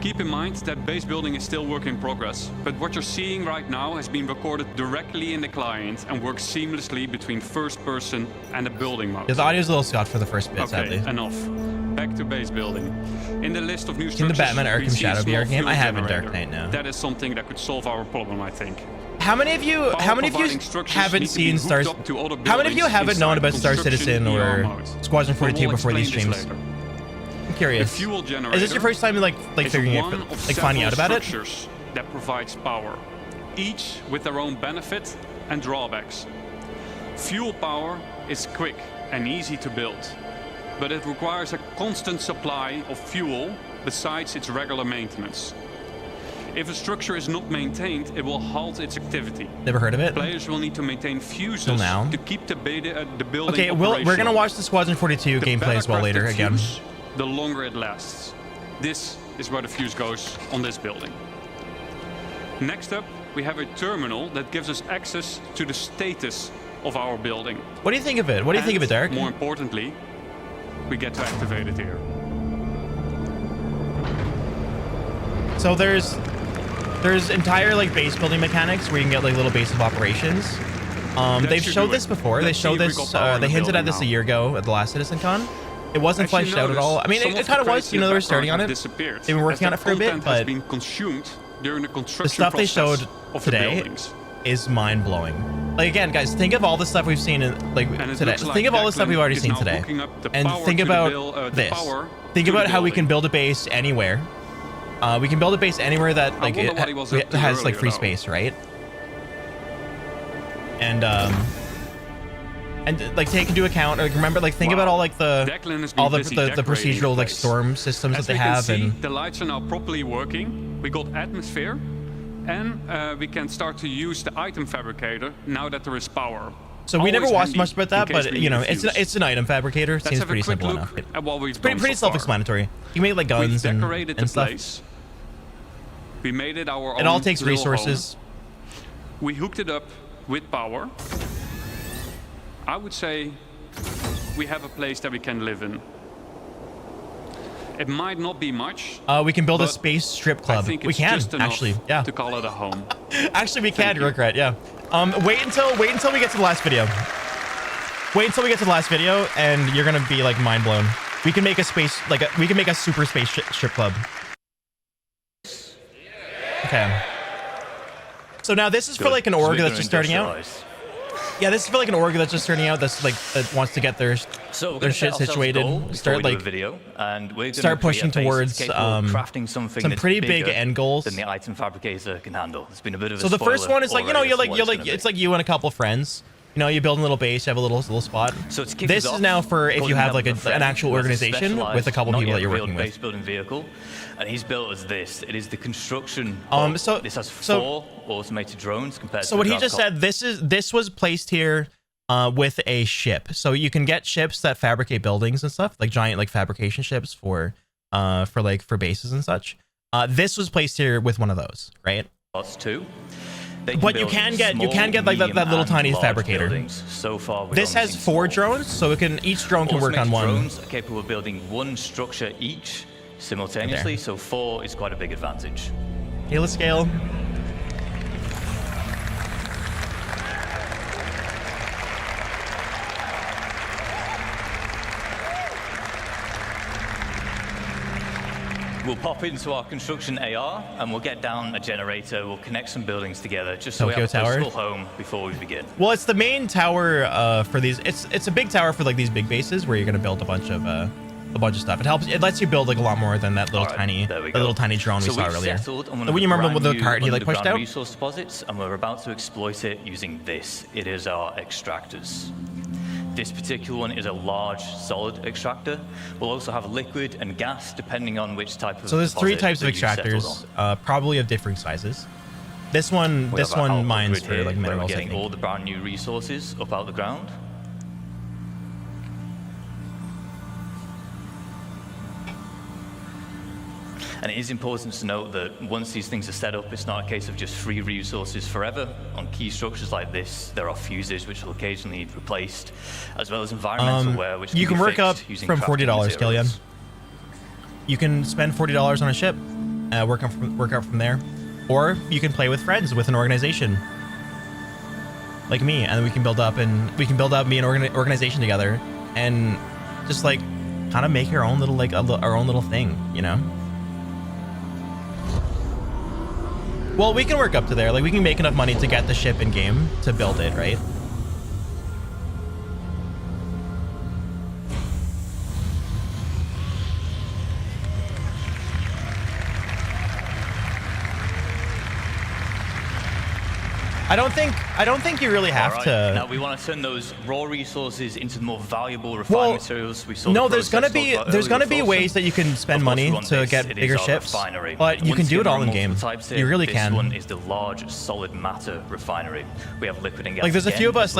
Keep in mind that base building is still work in progress, but what you're seeing right now has been recorded directly in the client and works seamlessly between first person and the building mode. Yeah, the audio's a little scuffed for the first bit, sadly. Enough. Back to base building. In the list of new structures, in the Batman Arkham Shadow VR game, I have in Dark Knight now. That is something that could solve our problem, I think. How many of you haven't seen Stars? How many of you haven't known about Star Citizen or Squadron 42 before these streams? I'm curious. Is this your first time like figuring it, like finding out about it? That provides power, each with their own benefit and drawbacks. Fuel power is quick and easy to build, but it requires a constant supply of fuel besides its regular maintenance. If a structure is not maintained, it will halt its activity. Never heard of it? Players will need to maintain fuses to keep the building okay, we're gonna watch the Squadron 42 gameplay as well later again. The longer it lasts. This is where the fuse goes on this building. Next up, we have a terminal that gives us access to the status of our building. What do you think of it? What do you think of it, Derek? More importantly, we get to activate it here. So there's entire like base building mechanics where you can get like little base of operations. They've showed this before. They showed this. They hinted at this a year ago at the last CitizenCon. It wasn't fleshed out at all. I mean, it kind of was. You know, they were starting on it. They've been working on it for a bit, but the stuff they showed today is mind blowing. Like again, guys, think of all the stuff we've seen in like today. Think of all the stuff we've already seen today, and think about this. Think about how we can build a base anywhere. We can build a base anywhere that like it has like free space, right? And like take into account, like remember, like think about all like the procedural like storm systems that they have, and the lights are now properly working. We got atmosphere, and we can start to use the item fabricator now that there is power. So we never watched much about that, but you know, it's an item fabricator. It seems pretty simple enough. It's pretty self-explanatory. You made like guns and stuff. We made it our own. It all takes resources. Home. We hooked it up with power. I would say we have a place that we can live in. It might not be much. We can build a space strip club. We can actually, yeah. To call it a home. Actually, we can. Regret, yeah. Wait until we get to the last video. Wait until we get to the last video, and you're gonna be like mind blown. We can make a space we can make a super space strip club. Okay. So now this is for like an org that's just starting out. Yeah, this is for like an org that's just starting out. That's like that wants to get their shit situated. Start like video, and we're start pushing towards crafting something some pretty big end goals than the item fabricator can handle. It's been a bit of a so the first one is like, you know, you're like it's like you and a couple friends. You know, you build a little base, you have a little spot. So this is now for if you have like an actual organization with a couple people that you're working with. Base building vehicle, and he's built as this. It is the construction. This has 4 automated drones compared to. So what he just said, this was placed here with a ship. So you can get ships that fabricate buildings and stuff, like giant like fabrication ships for bases and such. This was placed here with one of those, right? That's 2. But you can get like that little tiny fabricator. So far, this has 4 drones, so each drone can work on one. Drones are capable of building 1 structure each simultaneously, so 4 is quite a big advantage. Okay, let's scale. We'll pop into our construction AR and we'll get down a generator. We'll connect some buildings together just so we have a physical home before we begin. Well, it's the main tower for these. It's a big tower for like these big bases where you're gonna build a bunch of stuff. It helps. It lets you build like a lot more than that little tiny drone we saw earlier. When you remember with the cart he like pushed out. Resource deposits, and we're about to exploit it using this. It is our extractors. This particular one is a large solid extractor. We'll also have liquid and gas depending on which type of. So there's 3 types of extractors, probably of differing sizes. This one mines for like minerals. We're getting all the brand new resources up out the ground. And it is important to note that once these things are set up, it's not a case of just free resources forever. On key structures like this, there are fuses which will occasionally need replaced, as well as environmental wear, which you can work up from $40, Killian. You can spend $40 on a ship, work up from there, or you can play with friends with an organization, like me, and we can build up me an organization together, and just like kind of make our own little our own little thing, you know. Well, we can work up to there. Like, we can make enough money to get the ship in game to build it, right? I don't think you really have to. Now we want to turn those raw resources into more valuable refined materials. There's gonna be ways that you can spend money to get bigger ships, but you can do it all in game. You really can. This one is the large solid matter refinery. We have liquid and gas. Like there's a few of us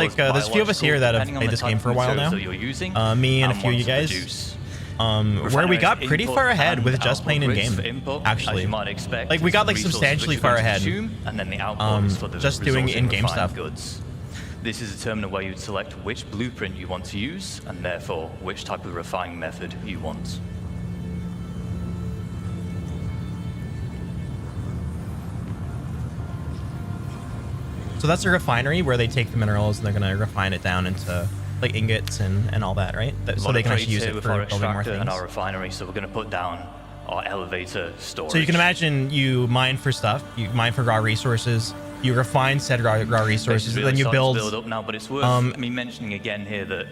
here that have made this game for a while now. Me and a few of you guys. where we got pretty far ahead with just playing in game. Actually, like we got like substantially far ahead. And then the outputs for the just doing in-game stuff. Goods. This is determined where you would select which blueprint you want to use, and therefore which type of refining method you want. So that's a refinery where they take the minerals and they're gonna refine it down into like ingots and all that, right? So they can actually use it for building more things. And our refinery, so we're gonna put down our elevator storage. So you can imagine you mine for stuff, you mine for raw resources, you refine said raw resources, and then you build up now, but it's worth me mentioning again here that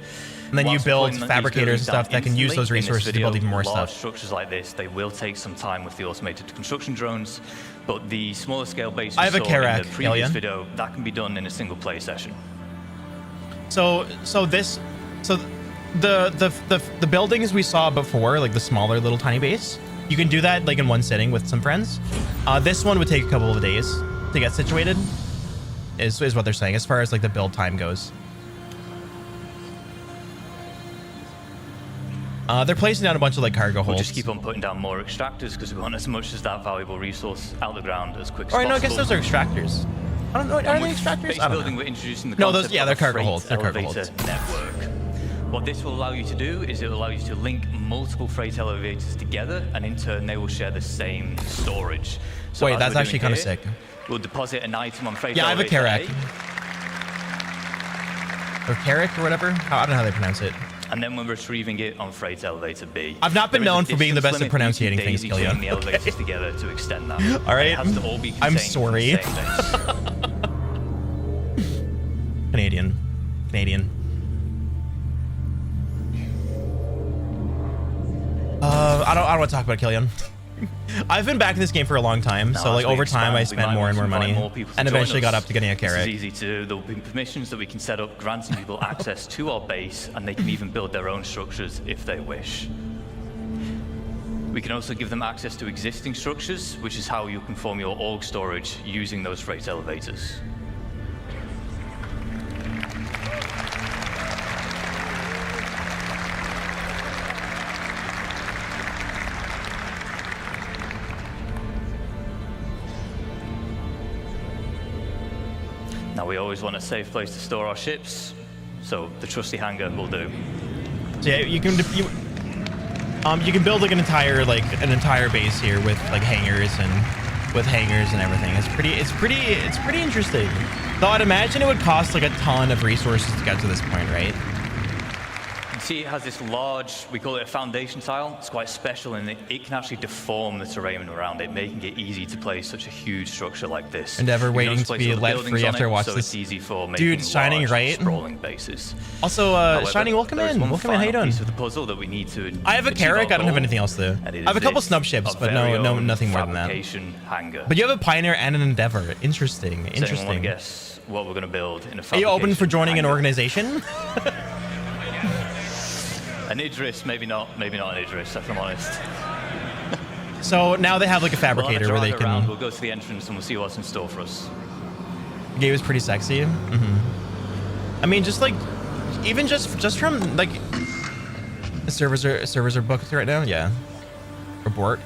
and then you build fabricators and stuff that can use those resources to build even more stuff. Structures like this, they will take some time with the automated construction drones, but the smaller scale base I have a Karak, in the previous video, that can be done in a single play session. So the buildings we saw before, like the smaller little tiny base, you can do that like in one sitting with some friends. This one would take a couple of days to get situated, is what they're saying as far as like the build time goes. They're placing down a bunch of like cargo holds. We'll just keep on putting down more extractors because we want as much as that valuable resource out the ground as quick as possible. No, I guess those are extractors. I don't know. Are they extractors? I don't know. We're introducing the no, those, yeah, they're cargo holds. They're cargo holds. Network. What this will allow you to do is it will allow you to link multiple freight elevators together, and in turn they will share the same storage. So wait, that's actually kind of sick. We'll deposit an item on freight elevator. Yeah, I have a Karak. Or Karak or whatever. I don't know how they pronounce it. And then we're retrieving it on freight elevator B. I've not been known for being the best at pronouncing things, Killian. The elevators together to extend that. All right, I'm sorry. Canadian. I don't want to talk about Killian. I've been back in this game for a long time, so like over time I spent more and more money, and eventually got up to getting a Karak. It's easy to do. There will be permissions that we can set up, granting people access to our base, and they can even build their own structures if they wish. We can also give them access to existing structures, which is how you can form your org storage using those freight elevators. Now, we always want a safe place to store our ships, so the trusty hangar will do. So yeah, you can build like an entire base here with like hangars and everything. It's pretty interesting. Though I'd imagine it would cost like a ton of resources to get to this point, right? You see, it has this large, we call it a foundation tile. It's quite special in that it can actually deform the terrain around it, making it easy to place such a huge structure like this. Endeavor waiting to be let free after I watch this. It's easy for making dude, Shining, right? Sprawling bases. Also, However, Shining, welcome in. Welcome in. How you doing? Piece of the puzzle that we need to I have a Karak. I don't have anything else though. I have a couple snub ships, but nothing more than that. Hangar. But you have a Pioneer and an Endeavor. Interesting. Does anyone want to guess what we're going to build in a fabrication? Are you open for joining an organization? An Idris, maybe not an Idris, if I'm honest. So now they have like a fabricator where they can. We'll go to the entrance and we'll see what's in store for us. The game is pretty sexy. I mean, just from like the servers are booked right now. Yeah, or borked.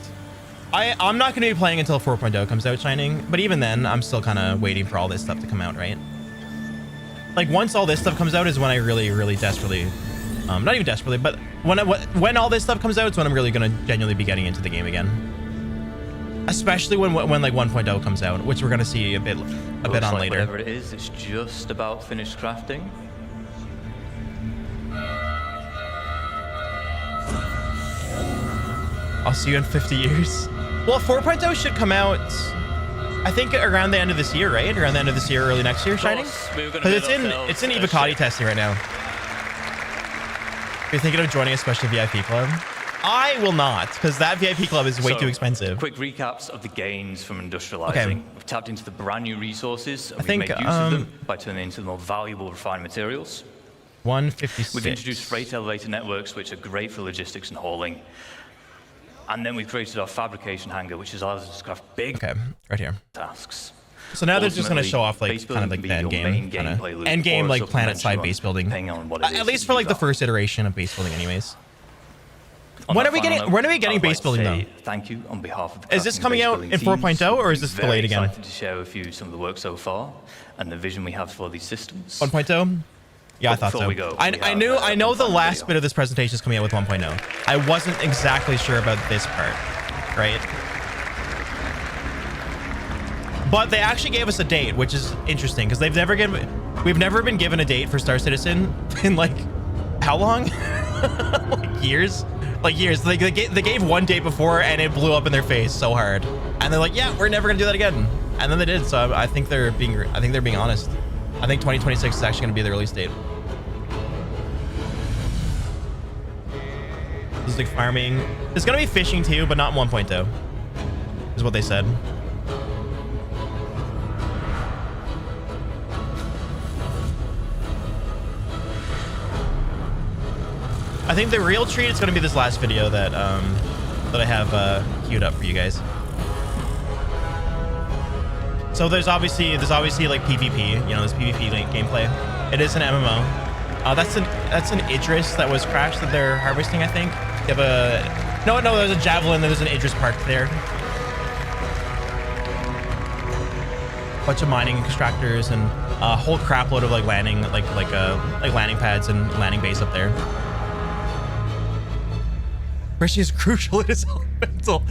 I'm not going to be playing until 4.0 comes out, Shining. But even then, I'm still kind of waiting for all this stuff to come out, right? Like once all this stuff comes out is when I really desperately. Not even desperately, but when all this stuff comes out, it's when I'm really gonna genuinely be getting into the game again. Especially when like 1.0 comes out, which we're gonna see a bit on later. Whatever it is, it's just about finished crafting. I'll see you in 50 years. Well, 4.0 should come out, I think, around the end of this year, right? Around the end of this year, early next year, Shining? Because it's in Evocati testing right now. You're thinking of joining a special VIP club? I will not, because that VIP club is way too expensive. Quick recaps of the gains from industrializing. Okay. We've tapped into the brand new resources, and we've made use of them by turning into the more valuable refined materials. 156. We've introduced freight elevator networks, which are great for logistics and hauling. And then we've created our fabrication hangar, which allows us to craft big right here tasks. So now they're just going to show off like kind of like the end game like planet side base building. At least for like the first iteration of base building anyways. When are we getting base building though? Thank you on behalf of the Is this coming out in 4.0 or is this delayed again? Excited to share with you some of the work so far and the vision we have for these systems. 1.0? Yeah, I thought so. I know the last bit of this presentation is coming out with 1.0. I wasn't exactly sure about this part, right? But they actually gave us a date, which is interesting because we've never been given a date for Star Citizen in like how long? Like years. They gave one date before and it blew up in their face so hard, and they're like, yeah, we're never gonna do that again, and then they did. So I think they're being honest. I think 2026 is actually gonna be the release date. This is like farming. There's gonna be fishing too, but not in 1.0 is what they said. I think the real treat is going to be this last video that I have queued up for you guys. So there's obviously like PvP, you know, this PvP gameplay. It is an MMO. That's an Idris that was crashed that they're harvesting, I think. You have a no, there's a javelin. There's an Idris parked there. Bunch of mining extractors and a whole crap load of like landing landing pads and landing base up there. Fishing is crucial. It is elemental.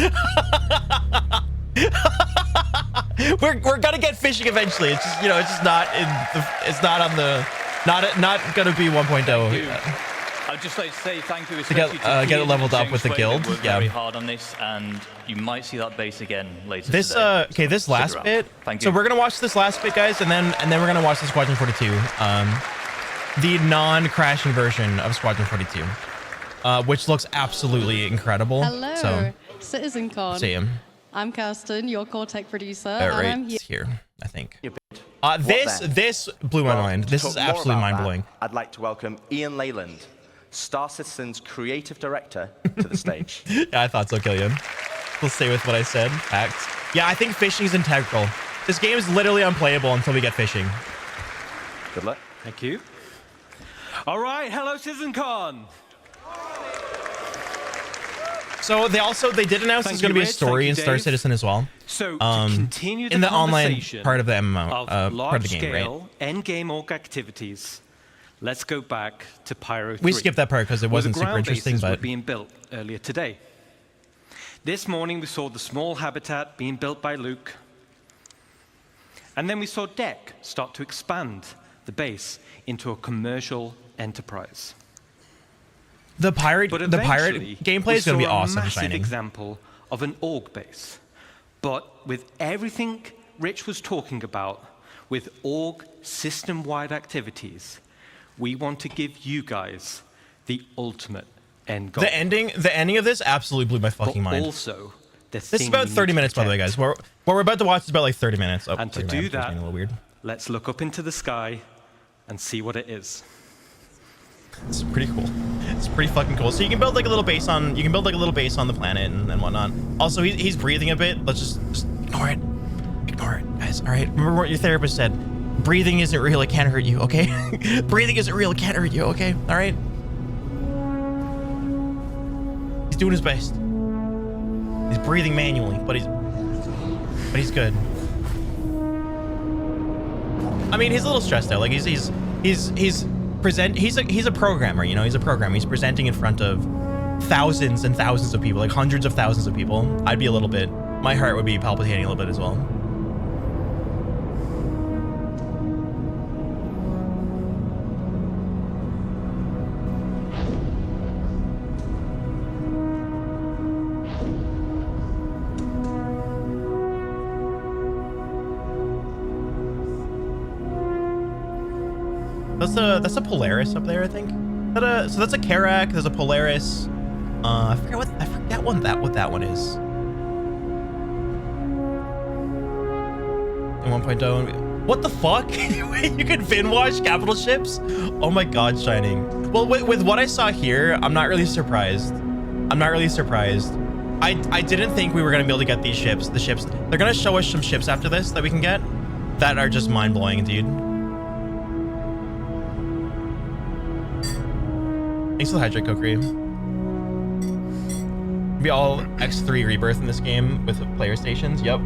we're gonna get fishing eventually. It's just, you know, it's just not in the. It's not on the. Not gonna be 1.0. I'd just like to say thank you, to get it leveled up with the guild. Yeah. Very hard on this, and you might see that base again later. This today. Okay, this last bit. Thank you. So we're gonna watch this last bit, guys, and then we're gonna watch the Squadron 42, the non-crashing version of Squadron 42. Which looks absolutely incredible. Hello, so, CitizenCon. See him. I'm Kirsten, your core tech producer. Right, and I'm here, I think. This blew my mind. This is absolutely mind-blowing. I'd like to welcome Ian Leyland, Star Citizen's creative director, to the stage. Yeah, I thought so, Killian. We'll stay with what I said. Facts. Yeah, I think fishing is integral. This game is literally unplayable until we get fishing. Good luck. Thank you. All right, hello, CitizenCon. So they did announce there's going to be a story in Star Citizen as well. So to continue the in the online part of the MMO, of part of the game, right? Endgame org activities. Let's go back to Pyro 3. We skipped that part because it wasn't super interesting, but were being built earlier today. This morning we saw the small habitat being built by Luke, and then we saw Deck start to expand the base into a commercial enterprise. The pirate gameplay is going to be awesome. Massive example of an org base, but with everything Rich was talking about, with org system-wide activities, we want to give you guys the ultimate end goal. The ending of this absolutely blew my fucking mind. Also, this is about 30 minutes, by the way, guys. What we're about to watch is about like 30 minutes. And to do that, a little weird. Let's look up into the sky and see what it is. It's pretty cool. It's pretty fucking cool. So you can build like a little base on. You can build like a little base on the planet and whatnot. Also, he's breathing a bit. Let's just ignore it. Ignore it, guys. All right. Remember what your therapist said. Breathing isn't real. It can't hurt you. Okay. Breathing isn't real. It can't hurt you. Okay. All right. He's doing his best. He's breathing manually, but he's good. I mean, he's a little stressed out. Like he's a programmer, you know, he's a programmer. He's presenting in front of thousands and thousands of people, like hundreds of thousands of people. I'd be a little bit, my heart would be palpitating a little bit as well. That's a Polaris up there, I think. So that's a Karak. There's a Polaris. I forget what that one is. In 1.0. What the fuck? You can fin wash capital ships? Oh my god, Shining. Well, with what I saw here, I'm not really surprised. I didn't think we were gonna be able to get these ships. The ships. They're gonna show us some ships after this that we can get that are just mind blowing, dude. Thanks for the hydrate, Kokri. be all X3 Rebirth in this game with player stations. Yep.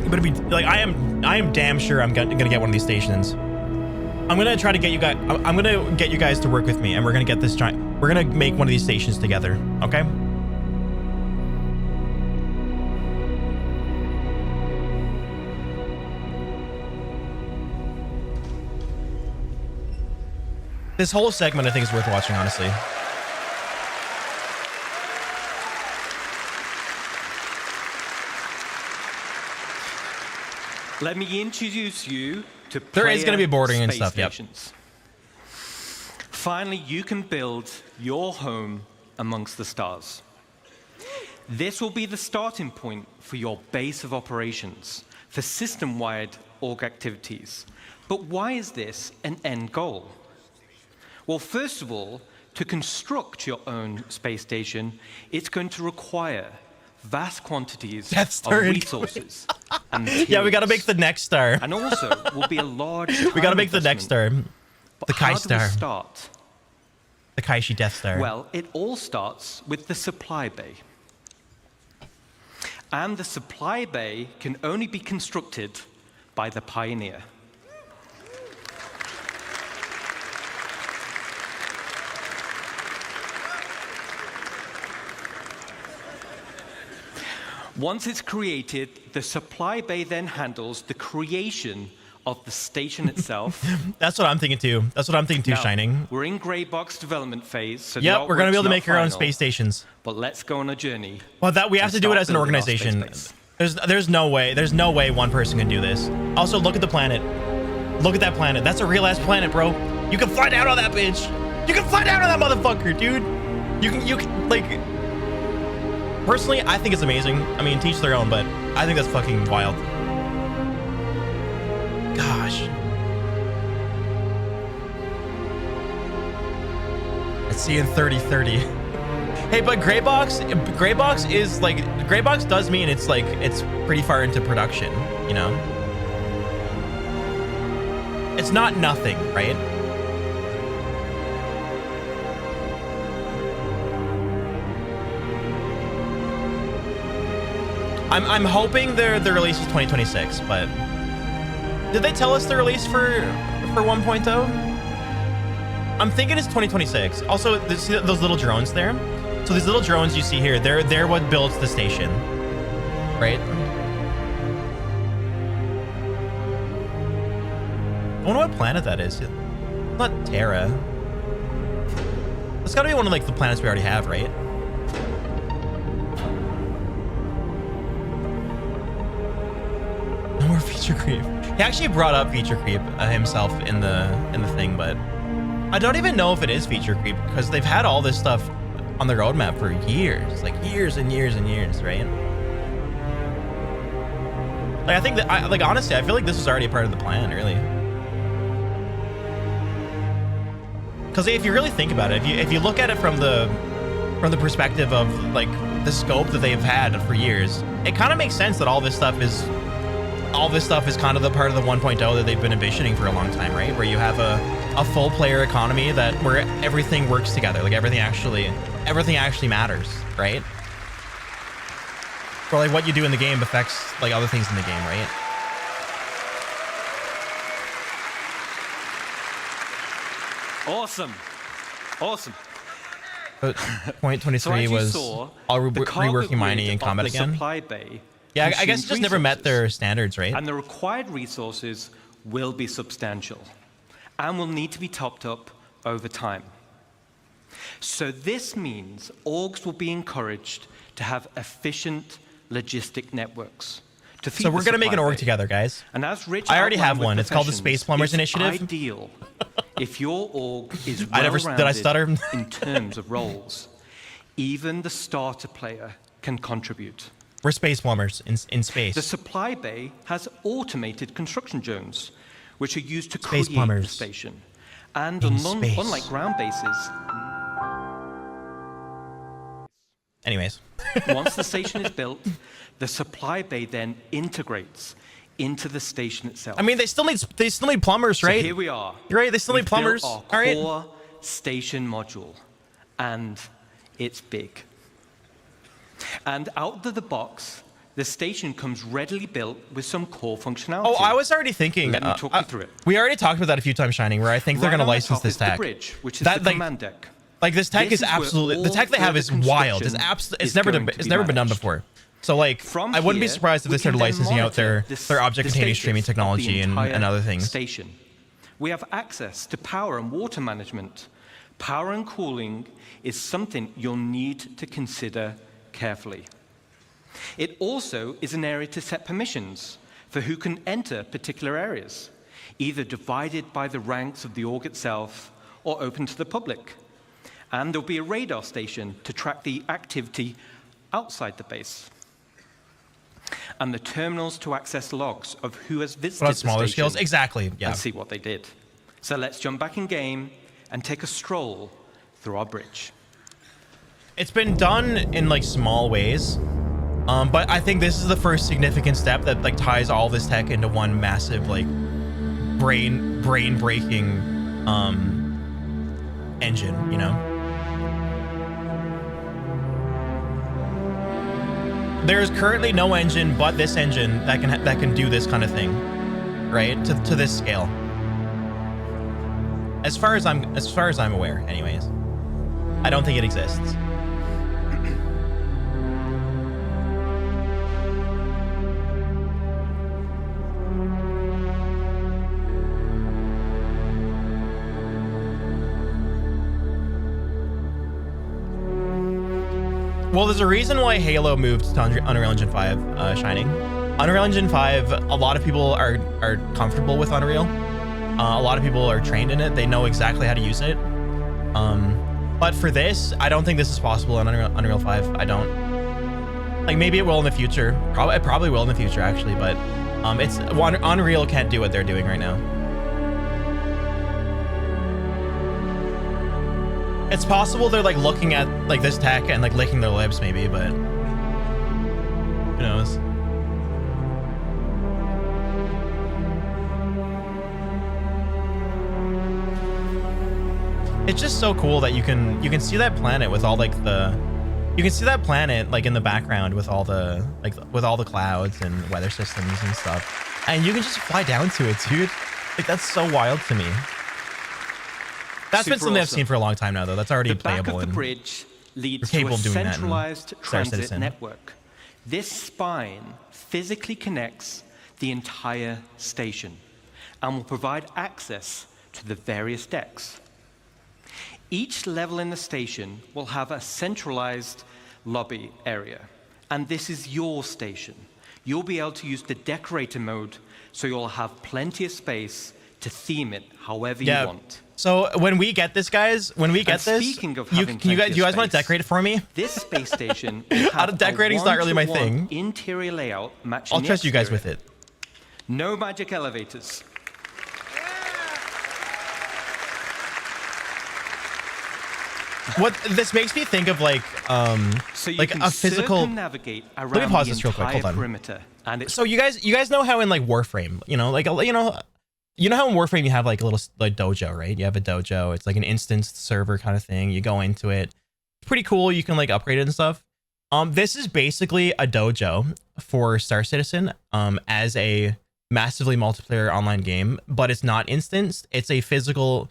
But it'd be like I am damn sure I'm gonna get one of these stations. I'm gonna try to get you guys. I'm gonna get you guys to work with me, and we're gonna get this giant. We're gonna make one of these stations together. Okay. This whole segment, I think, is worth watching, honestly. Let me introduce you to there is going to be boarding and stuff. Stations. Yep. Finally, you can build your home amongst the stars. This will be the starting point for your base of operations for system-wide org activities. But why is this an end goal? Well, first of all, to construct your own space station, it's going to require vast quantities of resources. And yeah, we got to make the next star. And also, will be a large. We got to make the next star. The Kai star. How do we start? The Nekaishi Death Star. Well, it all starts with the supply bay. And the supply bay can only be constructed by the Pioneer. Once it's created, the supply bay then handles the creation of the station itself. That's what I'm thinking too. That's what I'm thinking too, now, Shining. We're in gray box development phase. So yep, we're going to be able to make our own space stations. But let's go on a journey. Well, that we have to do it as an organization. There's no way one person can do this. Also, look at the planet. Look at that planet. That's a real ass planet, bro. You can fly down on that bitch. You can fly down on that motherfucker, dude. You can like. Personally, I think it's amazing. I mean, teach their own, but I think that's fucking wild. Gosh. Let's see in 3030. Hey, but gray box is like, gray box does mean it's like, it's pretty far into production, you know? It's not nothing, right? I'm hoping the release is 2026, but did they tell us the release for 1.0? I'm thinking it's 2026. Also, see those little drones there? So these little drones you see here, they're what builds the station, right? I wonder what planet that is. Not Terra. It's got to be one of like the planets we already have, right? No more feature creep. He actually brought up feature creep himself in the thing, but I don't even know if it is feature creep because they've had all this stuff on the roadmap for years, like years and years and years, right? Like I think that, like honestly, I feel like this was already a part of the plan, really. Because if you really think about it, if you look at it from the perspective of like the scope that they've had for years, it kind of makes sense that all this stuff is kind of the part of the 1.0 that they've been envisioning for a long time, right? Where you have a full player economy where everything works together, like everything actually matters, right? Or like what you do in the game affects like other things in the game, right? Awesome. But point 23 was all reworking mining and combat again. Supply bay yeah, I guess it just never met their standards, right? And the required resources will be substantial and will need to be topped up over time. So this means orgs will be encouraged to have efficient logistic networks. So we're going to make an org together, guys. And as Rich I already have one. It's called the Space Plumbers Initiative. Ideal if your org is well-rounded did I stutter? in terms of roles. Even the starter player can contribute. We're space plumbers in space. The supply bay has automated construction drones, which are used to space create plumbers the station. And unlike ground bases, anyways, once the station is built, the supply bay then integrates into the station itself. I mean, they still need plumbers, right? So here we are. You're right. They still need plumbers. Built our core station module, and it's big. And out of the box, the station comes readily built with some core functionality. Oh, I was already thinking. Let me talk you through it. We already talked about that a few times, Shining, where I think they're going to license this tech. The bridge, which is the command deck. Like this tech is absolutely, the tech they have is wild. It's never been done before. So like, I wouldn't be surprised if they started licensing out their object containing streaming technology and other things. Station. We have access to power and water management. Power and cooling is something you'll need to consider carefully. It also is an area to set permissions for who can enter particular areas, either divided by the ranks of the org itself or open to the public. And there'll be a radar station to track the activity outside the base. And the terminals to access logs of who has visited the smaller station scales, exactly. Yeah. And see what they did. So let's jump back in game and take a stroll through our bridge. It's been done in like small ways, but I think this is the first significant step that like ties all this tech into one massive like brain-breaking engine, you know. There's currently no engine but this engine that can do this kind of thing, right? To this scale. As far as I'm aware, anyways. I don't think it exists. Well, there's a reason why Halo moved to Unreal Engine 5, Shining. Unreal Engine 5, a lot of people are comfortable with Unreal. A lot of people are trained in it. They know exactly how to use it. But for this, I don't think this is possible in Unreal 5. I don't. Like, maybe it will in the future. It probably will in the future, actually. But Unreal can't do what they're doing right now. It's possible they're like looking at like this tech and like licking their lips maybe, but who knows? It's just so cool that you can see that planet with all like you can see that planet like in the background with all the clouds and weather systems and stuff, and you can just fly down to it, dude. Like that's so wild to me. That's been something I've seen for a long time now, though. That's already playable. The back of the bridge leads to a centralized transit network. This spine physically connects the entire station and will provide access to the various decks. Each level in the station will have a centralized lobby area, and this is your station. You'll be able to use the decorator mode, so you'll have plenty of space to theme it however you want. So when we get this, guys, do you guys want to decorate it for me? This space station decorating's not really my thing. Interior layout matching I'll trust you guys with it. No magic elevators. What this makes me think of like so you like can a physical navigate around Let me pause this real quick. Hold on. Perimeter, and so you guys know how in like Warframe, you know how in Warframe you have like a little like dojo, right? You have a dojo. It's like an instanced server kind of thing. You go into it. Pretty cool. You can like upgrade it and stuff. This is basically a dojo for Star Citizen as a massively multiplayer online game, but it's not instanced. It's a physical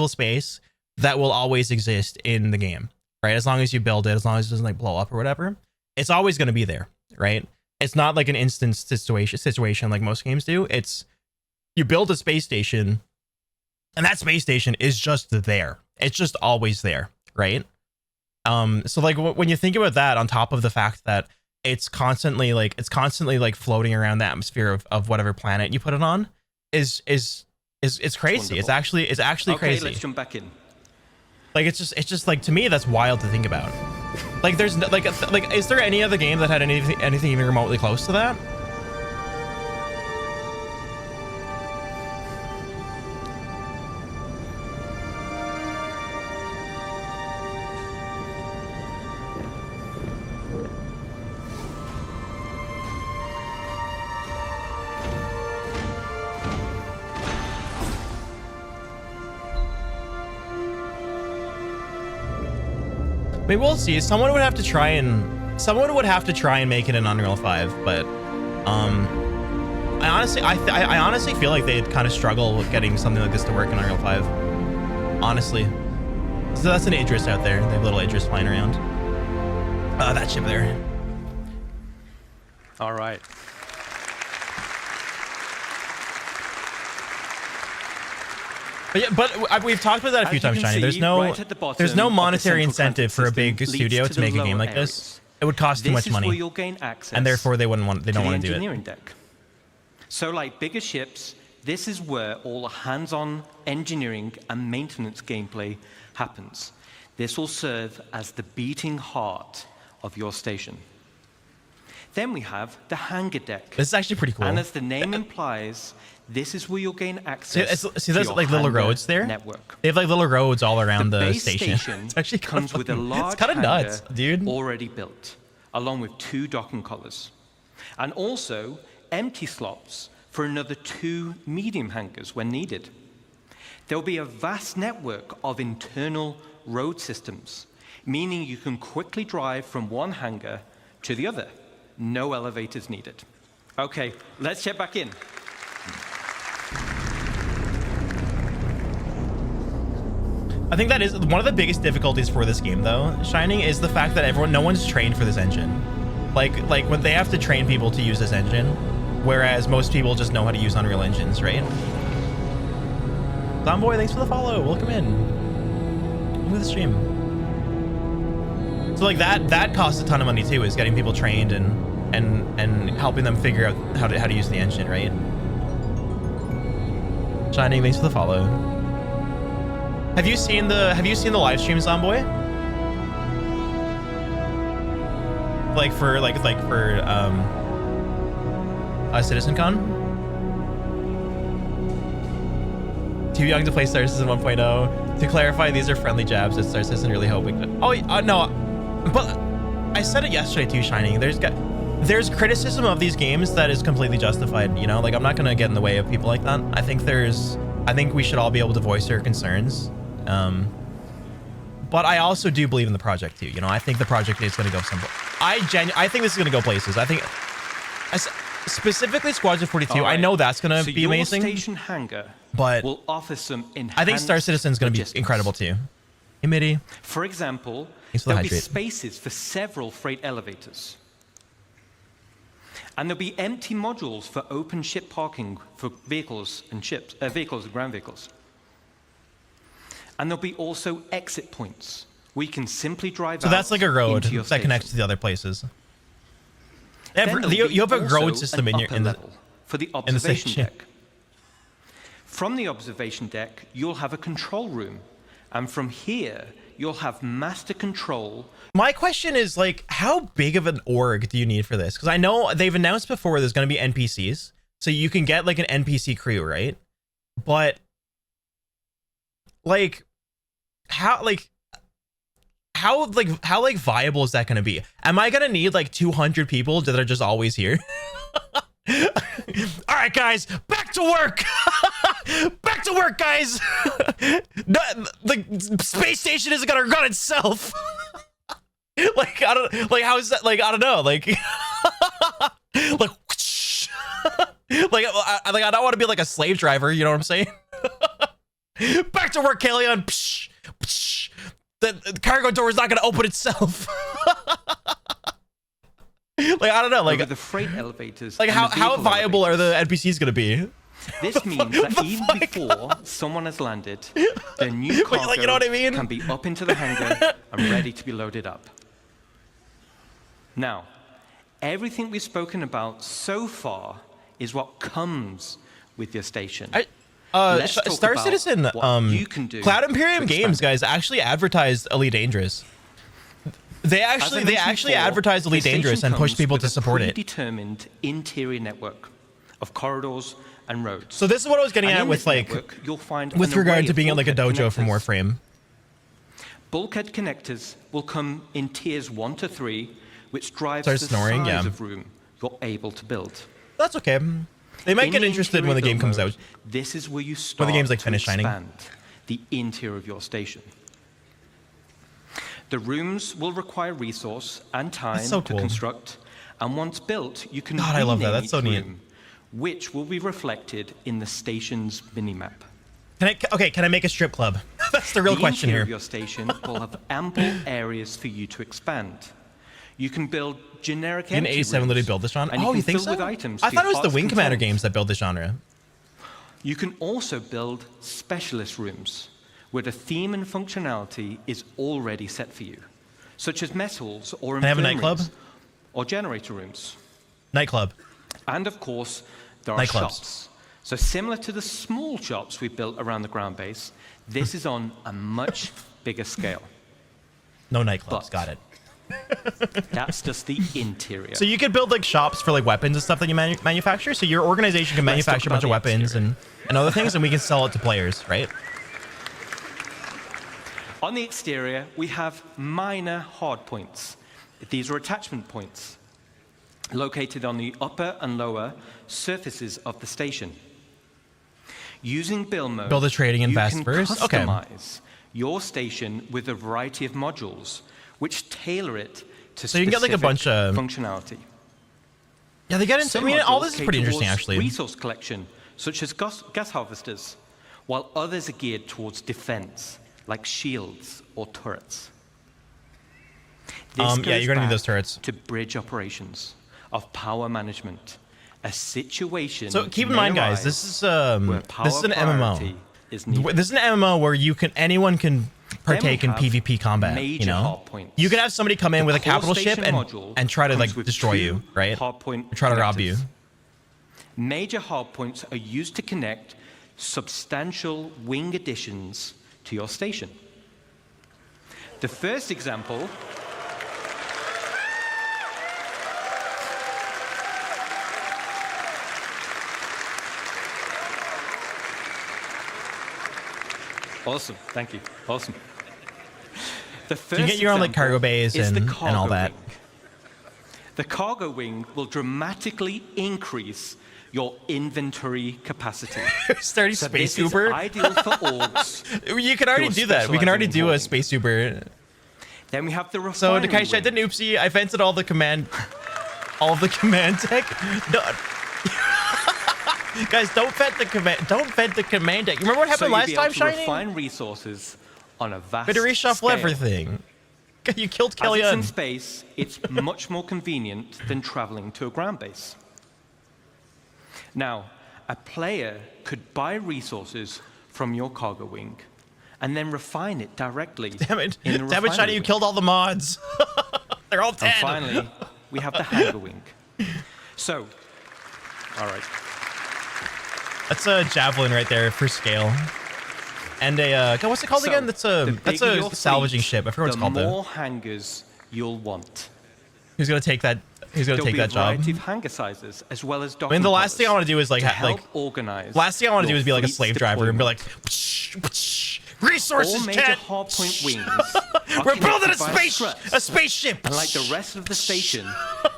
space that will always exist in the game, right? As long as you build it, as long as it doesn't like blow up or whatever, it's always going to be there, right? It's not like an instance situation like most games do. It's you build a space station, and that space station is just there. It's just always there, right? So like when you think about that, on top of the fact that it's constantly like floating around the atmosphere of whatever planet you put it on, is crazy. It's actually okay, crazy. Let's jump back in. Like it's just like, to me, that's wild to think about. Like there's like is there any other game that had anything even remotely close to that? Maybe we'll see. Someone would have to try and make it in Unreal 5, but I honestly feel like they'd kind of struggle with getting something like this to work in Unreal 5. Honestly. So that's an Idris out there. They have little Idris flying around. That ship there. All right. But we've talked about that a few times, Shiny. There's no monetary incentive for a big studio to make a game like this. It would cost too much money, and therefore they don't want to do it. Deck. So, like bigger ships, this is where all the hands-on engineering and maintenance gameplay happens. This will serve as the beating heart of your station. Then we have the hangar deck. This is actually pretty cool. And as the name implies, this is where you'll gain access see there's like little roads there? Network. They have like little roads all around the base station. It's actually comes with a large it's kind of nuts, dude. Already built, along with 2 docking collars. And also empty slots for another 2 medium hangars when needed. There will be a vast network of internal road systems, meaning you can quickly drive from one hangar to the other. No elevators needed. Okay, let's check back in. I think that is one of the biggest difficulties for this game, though, Shining, is the fact that no one's trained for this engine. Like when they have to train people to use this engine, whereas most people just know how to use Unreal engines, right? Zomboy, thanks for the follow. Welcome in. Welcome to the stream. So like that costs a ton of money too, is getting people trained and helping them figure out how to use the engine, right? Shining, thanks for the follow. Have you seen the live stream, Zomboy? Like for CitizenCon? Too young to play Star Citizen 1.0. To clarify, these are friendly jabs at Star Citizen. Really hoping that. Oh no, but I said it yesterday too, Shining. There's criticism of these games that is completely justified. You know, like I'm not gonna get in the way of people like that. I think we should all be able to voice our concerns. But I also do believe in the project too. You know, I think the project is going to go somewhere. I think this is going to go places. I think, specifically Squadron 42. Right. I know that's going to be amazing. Station hangar but will offer some enhanced I think Star Citizen is going to be incredible too. Hey, Mitty. For example, there'll be spaces for several freight elevators. And there'll be empty modules for open ship parking for vehicles and ground vehicles. And there'll be also exit points where you can simply drive out. So that's like a road that connects to the other places. You have a road system in for the observation deck. From the observation deck, you'll have a control room. And from here, you'll have master control. My question is, like, how big of an org do you need for this? Because I know they've announced before there's going to be NPCs. So you can get like an NPC crew, right? But how viable is that going to be? Am I going to need like 200 people that are just always here? All right, guys, back to work. Back to work, guys. The space station isn't going to run itself. How is that? I don't know. I don't want to be like a slave driver. You know what I'm saying? Back to work, Kalion. Psh, psh. The cargo door is not going to open itself. I don't know. The freight elevators. How viable are the NPCs going to be? This means that even before someone has landed, the new cargo you know what I mean? can be up into the hangar and ready to be loaded up. Now, everything we've spoken about so far is what comes with your station. Star Citizen, Cloud Imperium Games, guys, actually advertised Elite Dangerous. They actually advertised Elite Dangerous and pushed people to support it. Determined interior network of corridors and roads. So this is what I was getting at with you'll find with regard to being like a dojo from Warframe. Bulkhead connectors will come in tiers 1 to 3, which drives the size of room you're able to build. That's okay. They might get interested when the game comes out. This is where you start when the game's like finished shining. The interior of your station. The rooms will require resource and time so cool. to construct, and once built, you can God, I love that. That's each so neat. room, which will be reflected in the station's minimap. Can I make a strip club? That's the real question interior here. Of your station will have ample areas for you to expand. You can build generic Didn't empty 87 rooms, literally build this genre? and Oh, you you can think fill so? with items I for thought it your was the parts Wing Commander controls. games that build this genre. You can also build specialist rooms, where the theme and functionality is already set for you, such as mess halls or Can I have a nightclub? infirmaries or generator rooms. Nightclub. And of course, there are Nightclubs. shops. So similar to the small shops we built around the ground base, this is on a much bigger scale. No nightclubs. Got it. That's just the interior. So you could build like shops for like weapons and stuff that you manufacture. So your organization can Let's talk manufacture a bunch of about the weapons and other things, and we can sell it to players, right? On the exterior, we have minor hard points. These are attachment points located on the upper and lower surfaces of the station. Using build mode, Build a trading and you fast can verse? Okay. customize your station with a variety of modules, which tailor it to So you can get like a bunch of functionality. Yeah, they get into. I mean, all this is pretty interesting, towards actually. Resource collection, such as gas harvesters, while others are geared towards defense, like shields or turrets. This Yeah, goes you're gonna need back those turrets. to bridge operations of power management, a situation. So keep in may mind, guys, arise this is where an priority MMO. is needed. This is an MMO where anyone can partake in have PvP combat. major You know, hard points. you can have somebody come in The with a core capital ship station module and try to comes like with destroy 2 you, right? hardpoint Or try to rob you. connectors. Major hardpoints are used to connect substantial wing additions to your station. The first example Awesome, thank you. Awesome. The first You get your own like cargo bays is the and cargo all that. wing. The cargo wing will dramatically increase your inventory capacity. Starting So Space this is Uber. ideal for orgs. You can already who are do that. We can already specializing in do a hauling. Space Uber. Then we have the So refinery Nekaishi, I wing. did an oopsie. I vented all the command tech. No. Guys, don't vent the command. Don't vent the command deck. You remember what happened so last you'll be time, able to Shining? refine resources on a vast Better reshuffle scale. everything. You killed As it's in Kellyanne. space, it's much more convenient than traveling to a ground base. Now, a player could buy resources from your cargo wing and then refine it directly. Damn it! In the Damn it, refinery Shiny! You wing. killed all the mods. They're all dead. And finally, we have the hangar wing. So, all right. That's a javelin right there for scale. And a God, what's it called So, again? That's the a bigger your salvaging fleet, ship. I forgot what it's called the though. more hangars you'll want. Who's gonna take that? Who's gonna There'll take be a that job? variety of hangar sizes as well as I docking mean, the last thing I want to do is like to help like organize. last thing I want to do your is be like a fleet's slave driver and be like, resources, All major cat. hardpoint wings are We're building connected by struts. a spaceship. And like the rest of the station,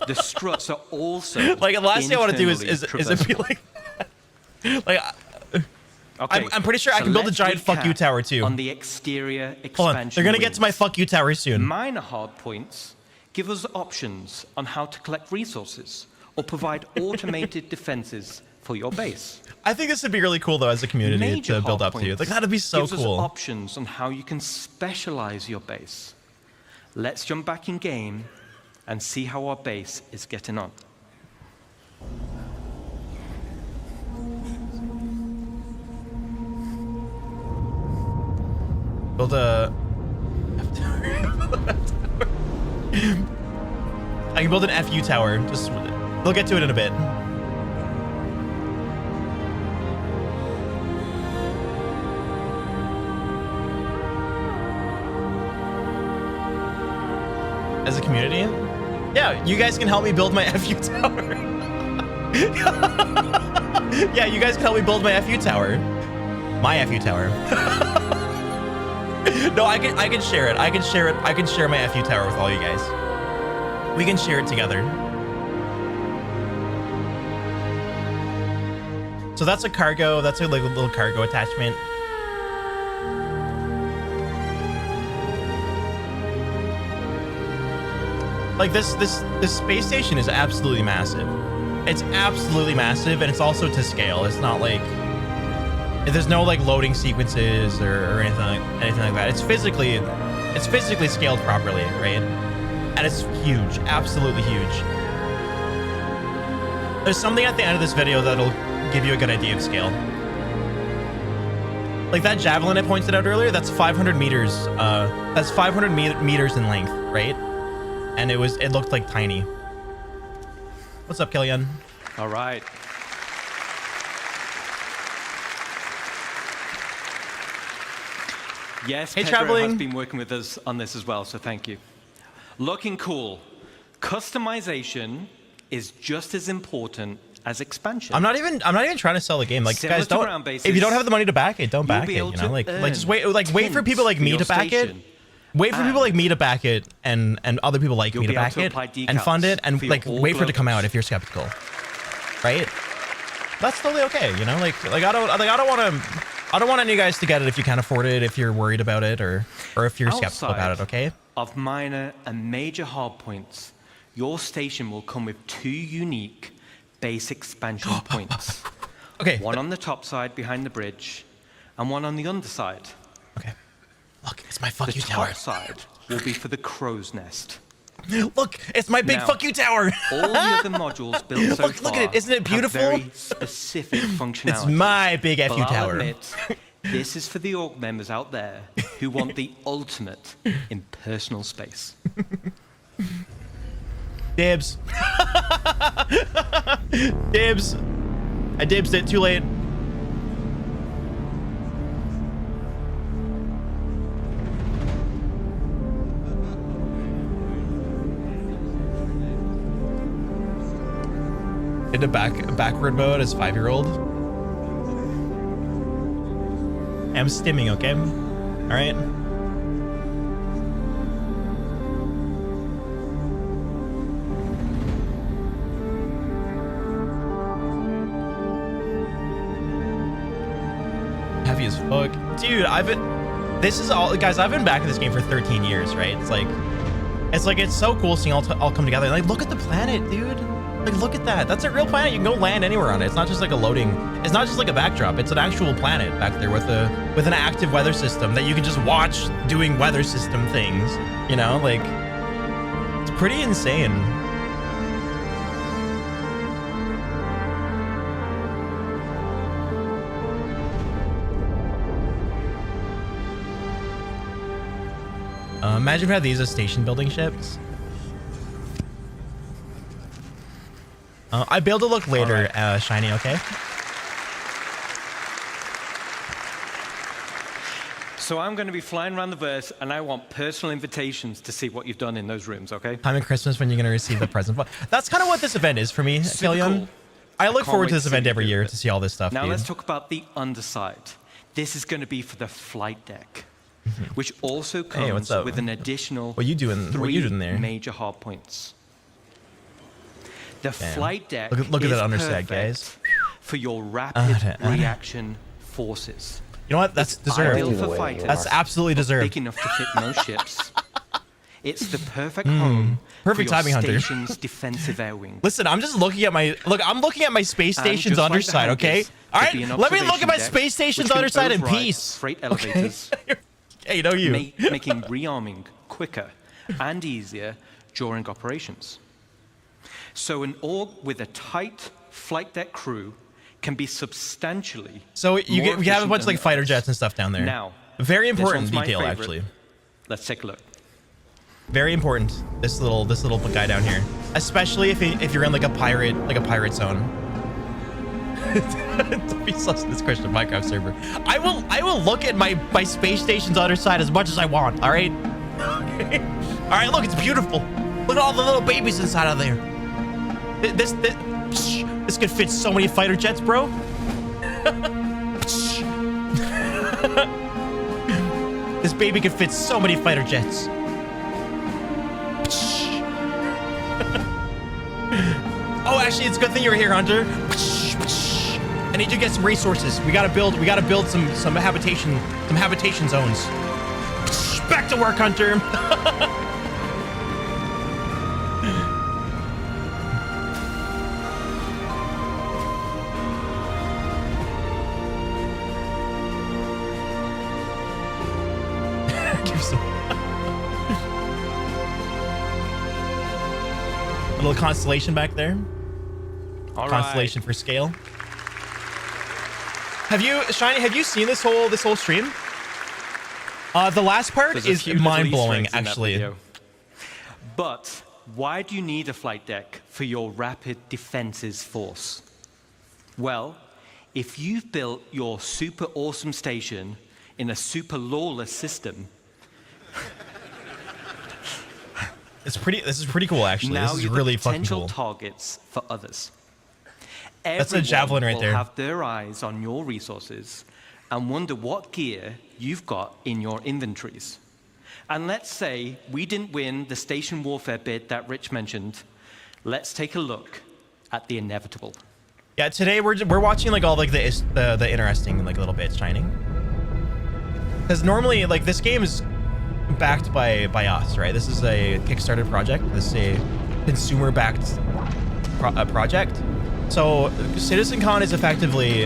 the struts are also Like the last thing I want to do is internally it be like like. Okay, I'm pretty sure I so can build a let's giant fuck you recap tower too. On the exterior expansion Hold on, they're gonna get to my wings. fuck you tower soon. Minor hardpoints give us options on how to collect resources or provide automated defenses for your base. I think this would be really cool though as a community Major to build up to. hardpoints Like that'd be so gives us cool. options on how you can specialize your base. Let's jump back in game and see how our base is getting on. Build a. I can build an FU tower. Just we'll get to it in a bit. As a community, yeah, you guys can help me build my FU tower. Yeah, you guys can help me build my FU tower. My FU tower. No, I can share it. I can share it. I can share my FU tower with all you guys. We can share it together. So that's a cargo. That's a like, little cargo attachment. Like this space station is absolutely massive. It's absolutely massive, and it's also to scale. It's not like there's no like loading sequences or anything like that. It's physically scaled properly, right? And it's huge, absolutely huge. There's something at the end of this video that'll give you a good idea of scale. Like that javelin I pointed out earlier, that's 500 meters. That's 500 meters in length, right? And it looked like tiny. What's up, Kellyanne? All right. Yes, hey, Pedro traveling. has been working with us on this as well, so thank you. Looking cool. Customization is just as important as expansion. I'm not even trying to sell the game. Like, Similar guys, to don't. ground bases, If you don't have the money to back it, don't back it. be You able know, to like just wait. earn Like, wait for people like me to hints back for it. your Wait for people like me to back it, and other people like You'll me to be able back to it apply and fund it, and decals for your like wait for it to come all out if you're skeptical, right? That's totally okay. You know, like I don't want any of you guys to get it if you can't afford it, if you're worried about it, or if you're skeptical about it. Okay. Of minor and major hardpoints, your station will come with 2 unique base expansion points. Okay. One on the top side behind the bridge, and one on the underside. Okay. Look, it's my fuck you tower. The top side will be for the crow's nest. Look, it's my big fuck you tower. All the other modules built so far look at it. Isn't it beautiful? Have very specific functionality. It's my big FU But I'll tower. admit, this is for the org members out there who want the ultimate in personal space. Dibs. Dibs. I dibsed it too late. Into backward mode as 5-year-old. I'm stimming, okay? All right. Heavy as fuck, dude. This is all, guys. I've been back in this game for 13 years, right? It's so cool seeing all come together. Like, look at the planet, dude. Like, look at that. That's a real planet. You can go land anywhere on it. It's not just like a loading. It's not just like a backdrop. It's an actual planet back there with an active weather system that you can just watch doing weather system things. You know, like, it's pretty insane. Imagine if we had these as station building ships. I build a look later, right. Shiny, okay? So I'm going to be flying around the verse, and I want personal invitations to see what you've done in those rooms, okay? Time in Christmas when you're going to receive the present. That's kind of what this event is for me, Killian. Cool. I look forward to this event every year to see all this stuff. Now dude. Let's talk about the underside. This is going to be for the flight deck, which also comes with an additional 3 major hard points. The flight deck look at that is underside, perfect guys. For your rapid reaction forces. You know what? That's deserved. Ideal for fighters, that's absolutely deserved. Big enough to fit most ships. It's the perfect home perfect for your timing, Hunter. station's defensive air wing. Listen, I'm just looking at I'm looking at my space station's underside, okay? All right, let me look at my space station's underside in peace. Freight elevators. Hey, no, you. Making rearming quicker and easier during operations. So an org with a tight flight deck crew can be substantially we have a bunch of like fighter jets and stuff down there. Now, very important detail actually. Let's take a look. Very important. This little guy down here, especially if you're in like a pirate zone. Don't be sus to this Christian Minecraft server. I will look at my space station's other side as much as I want. All right. All right. Look, it's beautiful. Look at all the little babies inside of there. This could fit so many fighter jets, bro. This baby could fit so many fighter jets. Oh, actually, it's a good thing you were here, Hunter. I need to get some resources. We gotta build some habitation zones. Back to work, Hunter. A little constellation back there. All Constellation for scale. Have you, Shiny? Have you seen this whole stream? The last part is mind-blowing, actually. But why do you need a flight deck for your rapid defenses force? Well, if you've built your super awesome station in a super lawless system, this is pretty cool, actually. Now this is really fucking cool. Potential targets for others. That's a javelin right there. Will have their eyes on your resources and wonder what gear you've got in your inventories. And let's say we didn't win the station warfare bid that Rich mentioned. Let's take a look at the inevitable. Yeah, today we're watching like all like the interesting like little bits shining. Because normally like this game is backed by us, right? This is a Kickstarter project. This is a consumer-backed project. So CitizenCon is effectively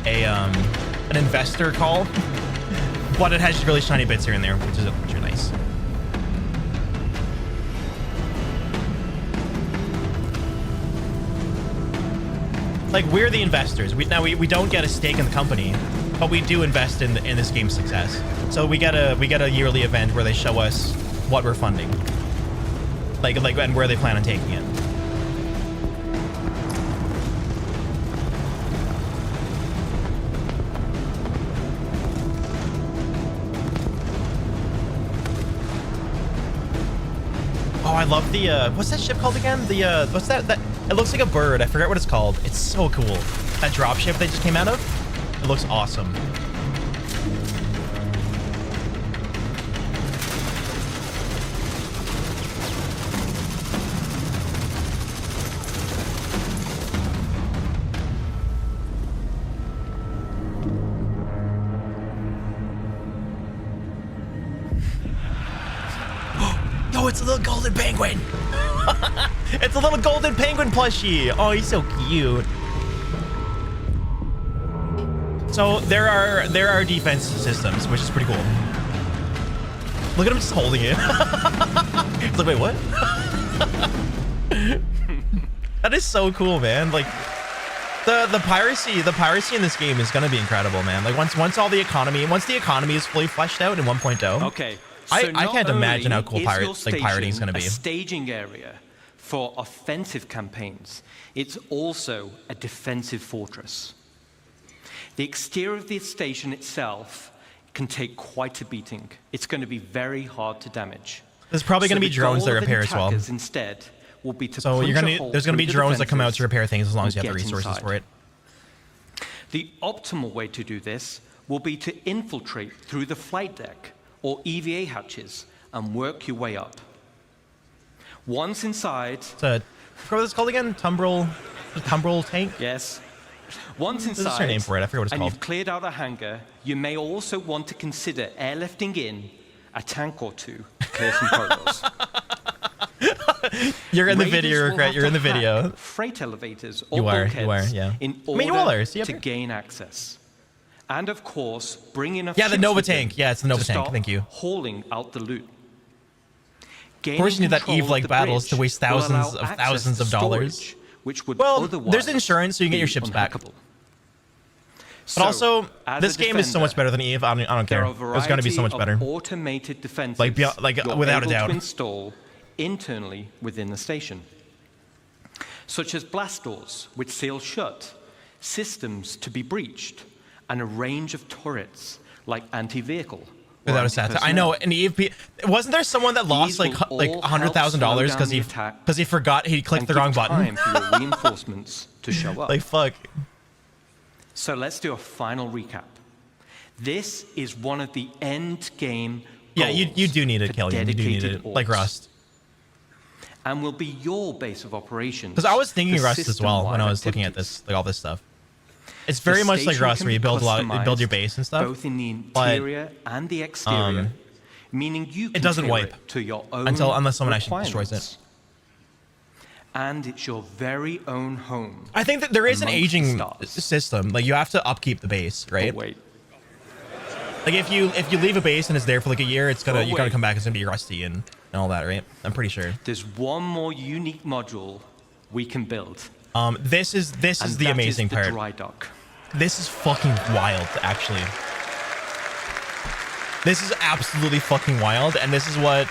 a an investor call, but it has really shiny bits here and there, which are nice. Like, we're the investors. We don't get a stake in the company, but we do invest in this game's success. So we get a yearly event where they show us what we're funding, like and where they plan on taking it. Oh, I love the what's that ship called again? The what's that it looks like a bird. I forget what it's called. It's so cool. That drop ship they just came out of. It looks awesome. Oh, it's a little golden penguin. It's a little golden penguin plushie. Oh, he's so cute. So there are defense systems, which is pretty cool. Look at him just holding it. It's like, wait, what? That is so cool, man. Like the piracy in this game is gonna be incredible, man. Like once the economy is fully fleshed out in 1.0. Okay. So I can't imagine how cool pirating is gonna be. A staging area for offensive campaigns. It's also a defensive fortress. The exterior of the station itself can take quite a beating. It's going to be very hard to damage. There's probably going to be drones that repair as well. Instead, will be to so there's going to be drones that come out to repair things as long as you have the resources for it. The optimal way to do this will be to infiltrate through the flight deck or EVA hatches and work your way up. Once inside... What was it called again? Tumbrel tank? Yes. Once inside, there's a name for it. I forget what it's and called. You've cleared out a hangar, you may also want to consider airlifting in a tank or two to clear some corridors. You're in the video, right? You're in the video. Freight elevators or you are, yeah. In order to yep. gain access. And of course, bring enough the Nova tank. Yeah, it's the Nova tank. Thank you. Hauling out the loot. Of course, you need that Eve-like battles to waste thousands of dollars. Which would there's insurance, so you can get your ships back. But also, this game is so much better than Eve. I don't care. It's going to be so much better. Automated defenses, like without a doubt. To install internally within the station, such as blast doors which seal shut, systems to be breached, and a range of turrets like anti-vehicle. Without a stat, I know. And Eve, wasn't there someone that lost like $100,000 because he forgot he clicked the wrong button? Time for your reinforcements to show up. Like fuck. So let's do a final recap. This is one of the end game. Yeah, you do need it, Kelly. You do need it, like Rust. And will be your base of operations. Because I was thinking Rust as well when I was looking at this, like all this stuff. It's very much like Rust, where you build your base and stuff. Both in the interior and the exterior, meaning you can it doesn't wipe to your own unless someone actually destroys it. And it's your very own home. I think that there is an aging system. Like you have to upkeep the base, right? But wait, Like if you leave a base and it's there for like a year, it's gonna you gotta come back. It's gonna be rusty and all that, right? I'm pretty sure. There's one more unique module we can build. This is the amazing part. Dry dock. This is fucking wild, actually. This is absolutely fucking wild, and this is what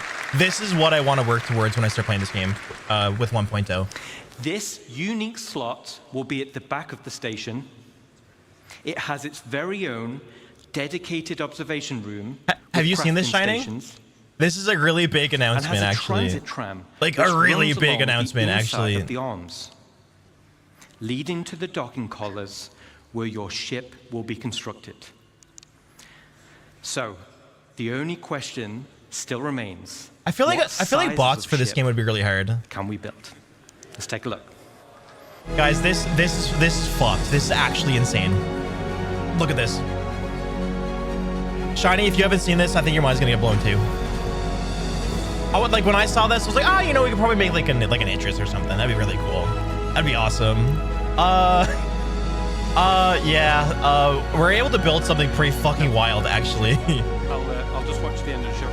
I want to work towards when I start playing this game with 1.0. This unique slot will be at the back of the station. It has its very own dedicated observation room. Have you seen this, Shining? Stations. This is a really big announcement, and has a actually. Transit tram, like a really big announcement, the actually. Of the arms, leading to the docking collars where your ship will be constructed. So, the only question still remains. I feel like bots for this game would be really hard. Can we build? Let's take a look. Guys, this is fucked. This is actually insane. Look at this. Shiny, if you haven't seen this, I think your mind's gonna get blown too. I would like when I saw this, I was like, oh, you know, we could probably make like an interest or something. That'd be really cool. That'd be awesome. Yeah. We're able to build something pretty fucking wild, actually. I'll just watch the end of the show.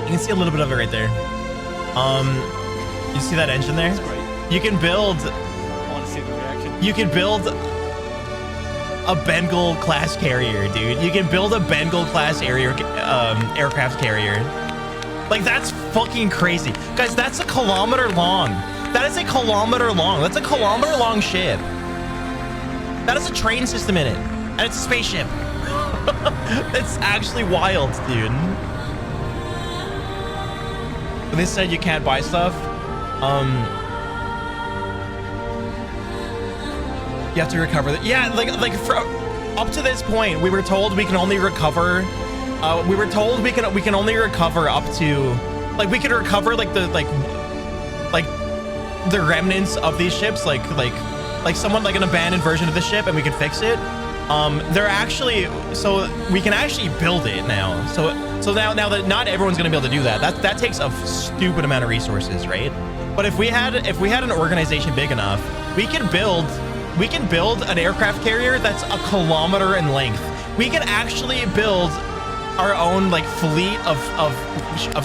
You can see a little bit of it right there. You see that engine there? You can build. I want to see the reaction. You can build a Bengal class carrier, dude. You can build a Bengal class aircraft carrier. Like, that's fucking crazy. Guys, that's a kilometer long. That is a kilometer long. That's a kilometer long ship. That has a train system in it. And it's a spaceship. It's actually wild, dude. They said you can't buy stuff. You have to recover that. Yeah, like for up to this point, we were told we can only recover. We were told we can only recover up to, like, we could recover like the remnants of these ships, like someone like an abandoned version of the ship, and we can fix it. They're actually, so we can actually build it now. So now that not everyone's gonna be able to do that. That takes a stupid amount of resources, right? But if we had an organization big enough, we can build an aircraft carrier that's a kilometer in length. We can actually build our own like fleet of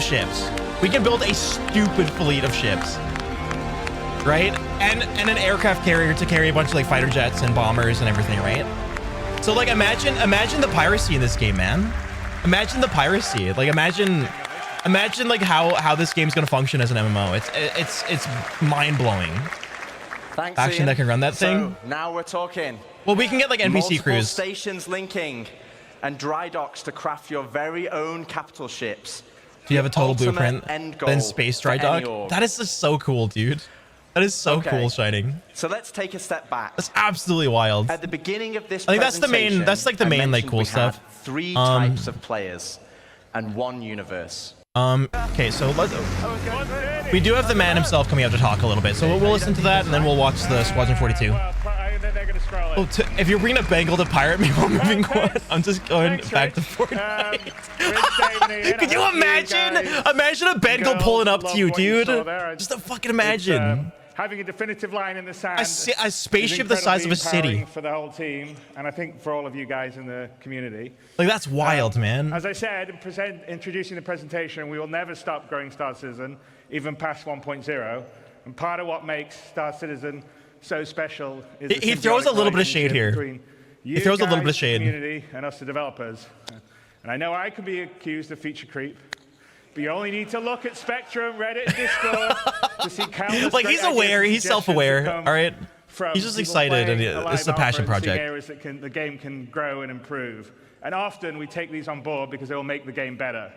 ships. We can build a stupid fleet of ships, right? And an aircraft carrier to carry a bunch of like fighter jets and bombers and everything, right? So like imagine the piracy in this game, man. Imagine the piracy. Like imagine like how this game's gonna function as an MMO. It's mind blowing. Thanks, Faction Ian. that can run that thing. So now we're talking. Well, we can get like NPC multiple crews. Stations linking and dry docks to craft your very own capital ships. Do you have a total Ultimate blueprint? end goal Then space dry for any dock. org. That is just so cool, dude. That is so cool, Shining. So let's take a step back. That's absolutely wild. At the beginning of this I think that's the main. That's like the main like cool stuff. 3 types of players and 1 universe. Okay, so we do have the man himself coming out to talk a little bit, so we'll listen to that and then we'll watch the Squadron 42. Oh, if you're bringing a Bengal to pirate me while moving quad, I'm just going back to Fortnite. Could you imagine? Imagine a Bengal pulling up to you, dude. Just to fucking imagine. Having a definitive line in the sand. A spaceship the size of a city. For the whole team, and I think for all of you guys in the community. Like, that's wild, man. As I said, introducing the presentation, we will never stop growing Star Citizen, even past 1.0. And part of what makes Star Citizen so special is he throws a little bit of shade here. He throws a little bit of shade. Community and us, the developers. And I know I could be accused of feature creep. But you only need to look at Spectrum, Reddit, Discord to see countless. Like, he's aware, he's self-aware, all right? He's just excited, and it's a passion project. Areas that the game can grow and improve. And often we take these on board because they will make the game better.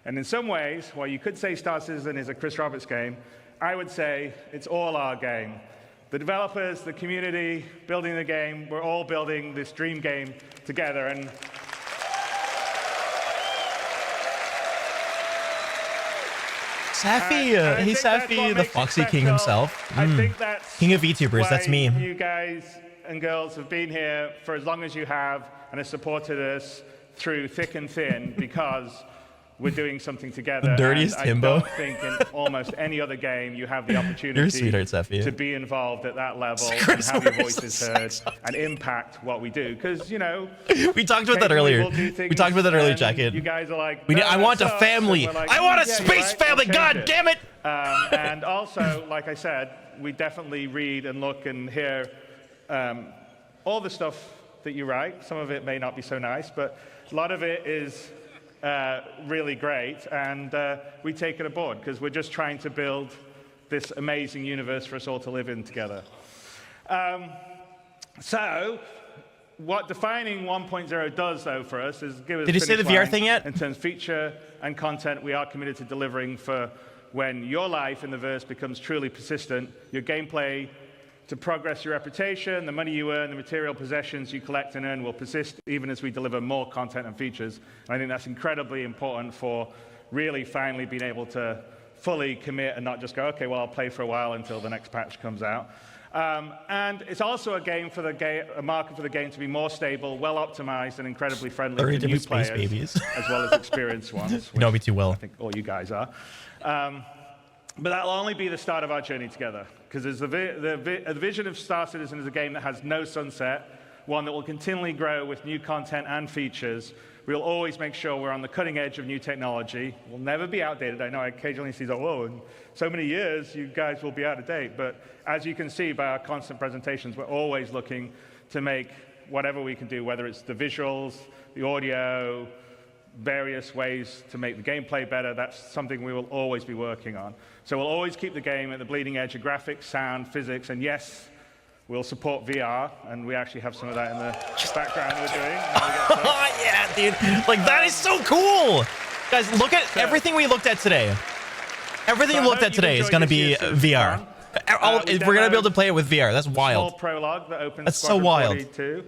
And in some ways, while you could say Star Citizen is a Chris Roberts game, I would say it's all our game. The developers, the community, building the game, we're all building this dream game together. And Safi, he's Safi, the Foxy King himself. I think that's King of VTubers, that's me. You guys and girls have been here for as long as you have and have supported us through thick and thin because we're doing something together. Dirtiest and himbo. I don't think in almost any other game you have the opportunity You're a sweetheart, Sephi. to be involved at that level and have your voices heard and impact what we do. Because, you know, we talked about that earlier. We talked about that earlier, Jacket. You guys are like, I want a family. Like, I want a yeah, space right, family. God it. damn it. And also, like I said, we definitely read and look and hear all the stuff that you write. Some of it may not be so nice, but a lot of it is really great, and we take it aboard because we're just trying to build this amazing universe for us all to live in together. So, what defining 1.0 does, though, for us is give us. Did you say the VR thing yet? In terms of feature and content, we are committed to delivering for when your life in the verse becomes truly persistent, your gameplay to progress your reputation, the money you earn, the material possessions you collect and earn will persist even as we deliver more content and features. And I think that's incredibly important for really finally being able to fully commit and not just go, okay, well, I'll play for a while until the next patch comes out. And it's also a game for a market for the game to be more stable, well optimized, and incredibly friendly to new players, as well as experienced ones. You know me too well. I think all you guys are. But that'll only be the start of our journey together, because the vision of Star Citizen is a game that has no sunset, one that will continually grow with new content and features. We'll always make sure we're on the cutting edge of new technology. We'll never be outdated. I know I occasionally see, oh, in so many years, you guys will be out of date. But as you can see by our constant presentations, we're always looking to make whatever we can do, whether it's the visuals, the audio, various ways to make the gameplay better. That's something we will always be working on. So we'll always keep the game at the bleeding edge of graphics, sound, physics, and yes, we'll support VR, and we actually have some of that in the background we're doing. Yeah, dude. Like, that is so cool. Guys, look at everything we looked at today. Everything we looked at today is going to be VR. We're going to be able to play it with VR. That's wild. Small prologue that opens That's so wild. 42,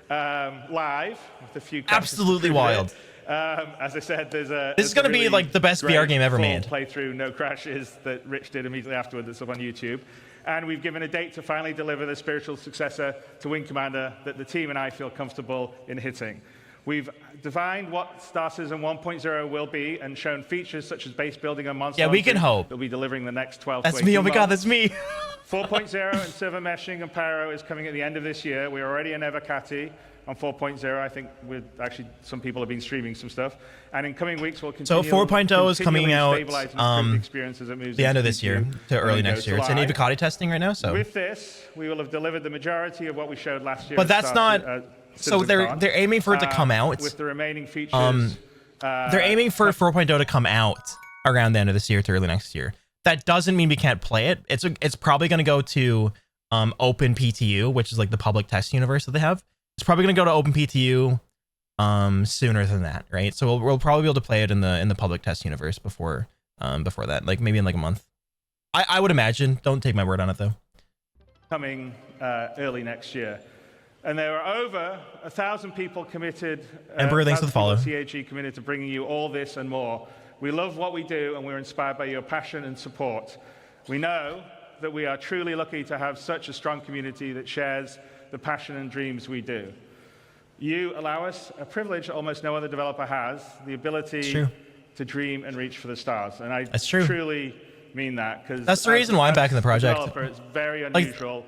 live with a few absolutely wild. As I said, this is going to be like the best VR game ever made. Playthrough, no crashes that Rich did immediately afterward. That's up on YouTube. And we've given a date to finally deliver the spiritual successor to Wing Commander that the team and I feel comfortable in hitting. We've defined what Star Citizen 1.0 will be and shown features such as base building and monster. Yeah, we can hope. They'll be delivering the next 12 That's to 18 me. Oh my God, months. that's me. 4.0 and server meshing and pyro is coming at the end of this year. We're already in Evocati on 4.0. I think some people have been streaming some stuff. And in coming weeks, we'll continue. So 4.0 is coming out the end of this year to early next year. It's in Evocati testing right now. So with this, we will have delivered the majority of what we showed last year. But that's not. So they're aiming for it to come out. With the remaining features. They're aiming for 4.0 to come out around the end of this year to early next year. That doesn't mean we can't play it. It's probably going to go to Open PTU, which is like the public test universe that they have. It's probably going to go to Open PTU sooner than that, right? So we'll probably be able to play it in the public test universe before that, like maybe in like a month. I would imagine. Don't take my word on it though. Coming early next year. And there are over 1,000 people committed. Emperor, thanks for the follow. CAG committed to bringing you all this and more. We love what we do, and we're inspired by your passion and support. We know that we are truly lucky to have such a strong community that shares the passion and dreams we do. You allow us a privilege almost no other developer has, the ability to dream and reach for the stars. And I truly mean that. Because that's the reason why I'm back in the project. Developer, it's very unusual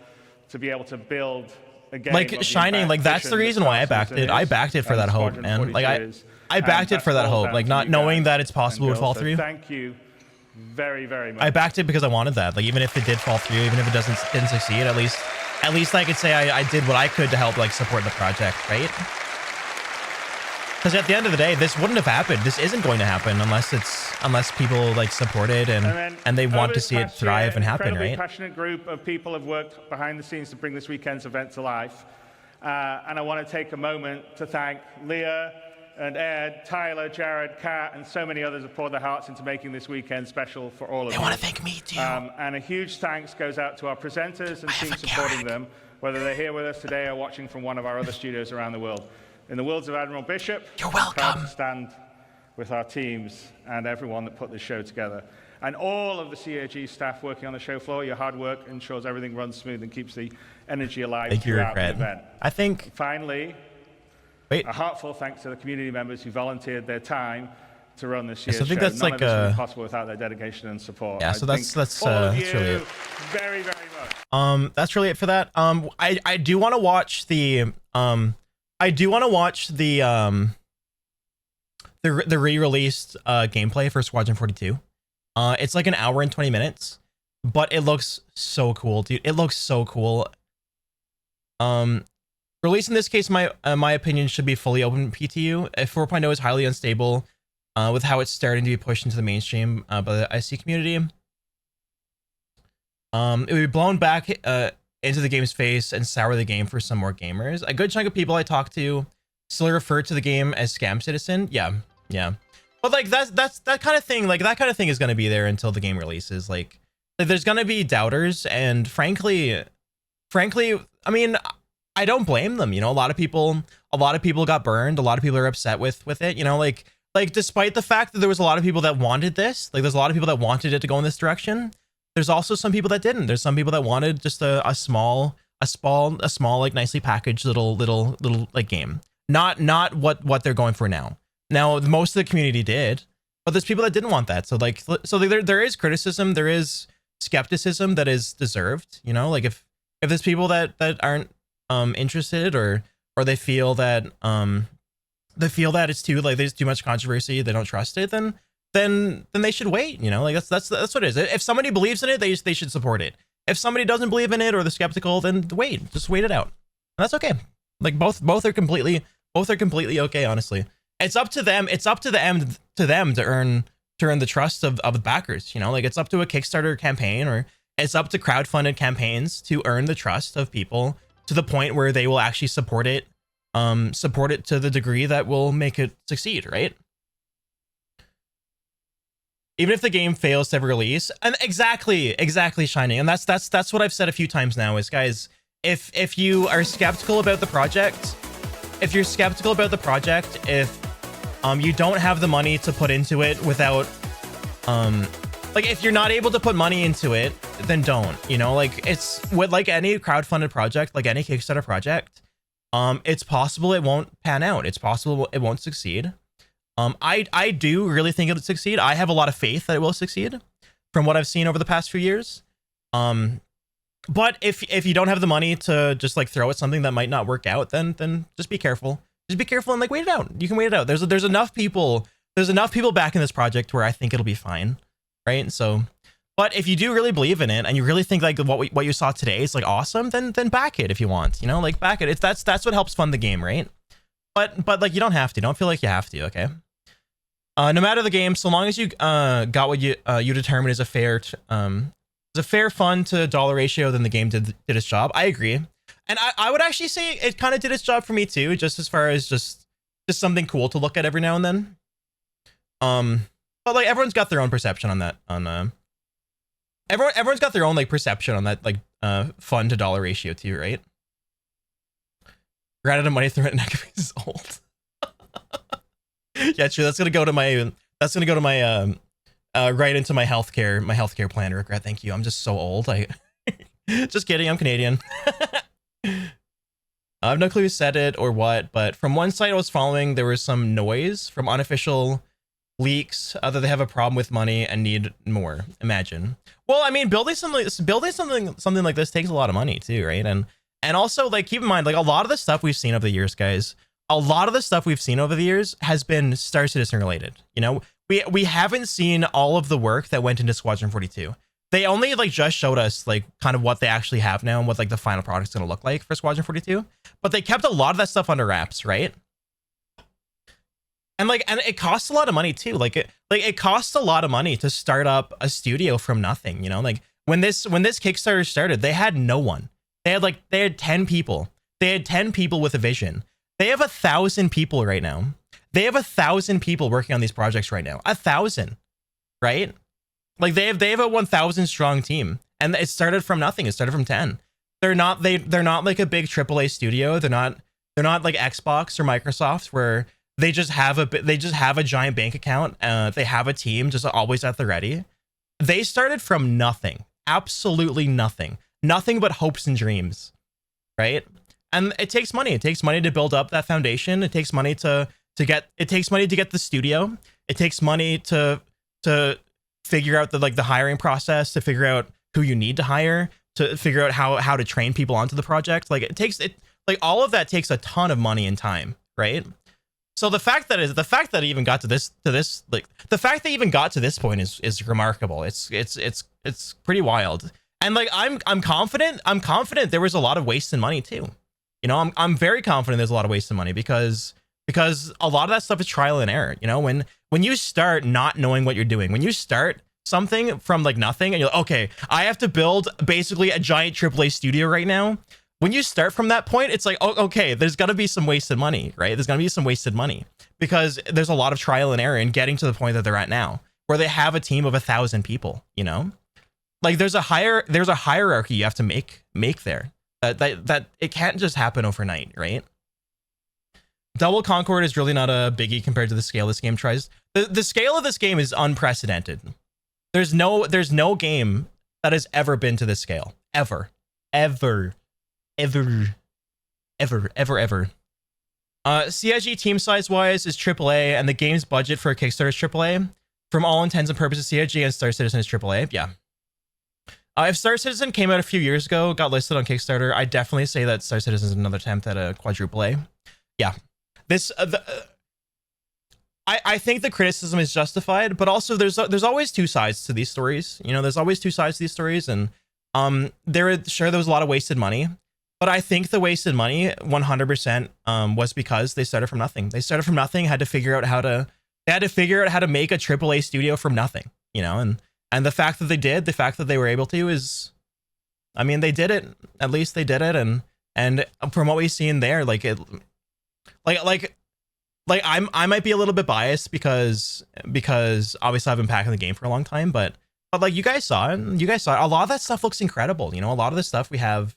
to be able to build a game like Shining, like that's the reason why I backed it. I backed it for that hope, man. Like I backed it for that hope, like not knowing that it's possible to fall through. Thank you very, very much. I backed it because I wanted that. Like even if it did fall through, even if it didn't succeed, at least I could say I did what I could to help like support the project, right? Because at the end of the day, this wouldn't have happened. This isn't going to happen unless people like support it and they want to see it thrive and happen, right? A passionate group of people have worked behind the scenes to bring this weekend's event to life. And I want to take a moment to thank Leah and Ed, Tyler, Jared, Kat, and so many others have poured their hearts into making this weekend special for all of you. They want to thank me too. And a huge thanks goes out to our presenters and team supporting them, whether they're here with us today or watching from one of our other studios around the world. In the words of Admiral Bishop, you're welcome. Proud to stand with our teams and everyone that put this show together. And all of the CAG staff working on the show floor, your hard work ensures everything runs smooth and keeps the energy alive throughout the event. I think. Finally, a heartfelt thanks to the community members who volunteered their time to run this year's so I think show. that's None like of this would be possible without their dedication and support. Yeah, so that's all of that's really it. very, very much. That's really it for that. I do want to watch the the re-released gameplay for Squadron 42. It's like an hour and 20 minutes, but it looks so cool, dude. It looks so cool. Release in this case, my opinion, should be fully open PTU. If 4.0 is highly unstable, with how it's starting to be pushed into the mainstream by the IC community. It would be blown back into the game's face and sour the game for some more gamers. A good chunk of people I talk to still refer to the game as Scam Citizen. Yeah. But like that kind of thing, like that kind of thing is going to be there until the game releases. Like there's going to be doubters, and frankly, I mean, I don't blame them. You know, a lot of people got burned. A lot of people are upset with it. You know, like despite the fact that there was a lot of people that wanted this, like there's a lot of people that wanted it to go in this direction. There's also some people that didn't. There's some people that wanted just a small like nicely packaged little like game. Not what they're going for now. Now most of the community did, but there's people that didn't want that. So there is criticism, there is skepticism that is deserved. You know, like if there's people that aren't interested or they feel that it's too, like there's too much controversy, they don't trust it, then they should wait. You know, like that's what it is. If somebody believes in it, they should support it. If somebody doesn't believe in it or they're skeptical, then just wait it out. And that's okay. Like both are completely okay, honestly. It's up to them to earn the trust of the backers. You know, like it's up to a Kickstarter campaign, or it's up to crowdfunded campaigns to earn the trust of people to the point where they will actually support it to the degree that will make it succeed, right? Even if the game fails to ever release. And exactly, Shining. And that's what I've said a few times now is, guys, if you are skeptical about the project, if you don't have the money to put into it without, like if you're not able to put money into it, then don't, you know, like it's with like any crowdfunded project, like any Kickstarter project, it's possible it won't pan out. It's possible it won't succeed. I do really think it'll succeed. I have a lot of faith that it will succeed from what I've seen over the past few years. But if you don't have the money to just like throw at something that might not work out, then just be careful. Just be careful and like wait it out. You can wait it out. There's enough people back in this project where I think it'll be fine, right? So, but if you do really believe in it and you really think like what you saw today is like awesome, then back it if you want. You know, like back it. That's what helps fund the game, right? But like you don't have to. Don't feel like you have to. Okay. No matter the game, so long as you got what you determine is a fair fun to dollar ratio, then the game did its job. I agree. And I would actually say it kind of did its job for me too, just as far as just something cool to look at every now and then. But like everyone's got their own perception on that. Everyone's got their own like perception on that, like fun to dollar ratio too, right? Ran out of money through it. Nekaishi is old. Yeah, true. That's gonna go to my right into my healthcare plan regret. Thank you. I'm just so old. Just kidding. I'm Canadian. I have no clue who said it or what, but from one site I was following, there was some noise from unofficial leaks that they have a problem with money and need more. Imagine. Well, I mean, building something like this takes a lot of money too, right? And also, like, keep in mind, like a lot of the stuff we've seen over the years, guys. A lot of the stuff we've seen over the years has been Star Citizen related. You know, we haven't seen all of the work that went into Squadron 42. They only like just showed us like kind of what they actually have now and what like the final product's gonna look like for Squadron 42. But they kept a lot of that stuff under wraps, right? And it costs a lot of money too. Like it costs a lot of money to start up a studio from nothing. You know, like when this Kickstarter started, they had no one. They had 10 people. They had 10 people with a vision. They have 1,000 people right now. They have 1,000 people working on these projects right now. 1,000, right? Like they have a 1,000 strong team, and it started from nothing. It started from 10. They're not like a big AAA studio. They're not like Xbox or Microsoft where they just have a giant bank account. They have a team just always at the ready. They started from nothing, absolutely nothing but hopes and dreams, right? And it takes money. It takes money to build up that foundation. It takes money to get the studio. It takes money to figure out the hiring process, to figure out who you need to hire, to figure out how to train people onto the project. Like all of that takes a ton of money and time, right? So the fact that it even got to this like the fact they even got to this point is remarkable. It's pretty wild. And like I'm confident there was a lot of wasted money too. You know, I'm very confident there's a lot of wasted money because a lot of that stuff is trial and error. You know, when you start not knowing what you're doing, when you start something from like nothing and you're like, okay, I have to build basically a giant AAA studio right now. When you start from that point, it's like, oh, okay, there's got to be some wasted money, right? There's going to be some wasted money because there's a lot of trial and error in getting to the point that they're at now, where they have a team of 1,000 people, you know? Like there's a hierarchy you have to make there. That it can't just happen overnight, right? Double Concord is really not a biggie compared to the scale this game tries. The scale of this game is unprecedented. There's no game that has ever been to this scale. Ever. CIG team size wise is AAA, and the game's budget for a Kickstarter is AAA. From all intents and purposes, CIG and Star Citizen is AAA. Yeah. If Star Citizen came out a few years ago, got listed on Kickstarter, I'd definitely say that Star Citizen is another attempt at a quadruple A. Yeah. I think the criticism is justified, but also there's always two sides to these stories. You know, there's always two sides to these stories, and there was a lot of wasted money. But I think the wasted money 100% was because they started from nothing. They started from nothing, had to figure out how to make a AAA studio from nothing, you know, and the fact that they did, the fact that they were able to is, I mean, they did it. At least they did it, and from what we've seen there, I might be a little bit biased because obviously I've been packing the game for a long time, but like you guys saw it, a lot of that stuff looks incredible. You know, a lot of the stuff we have.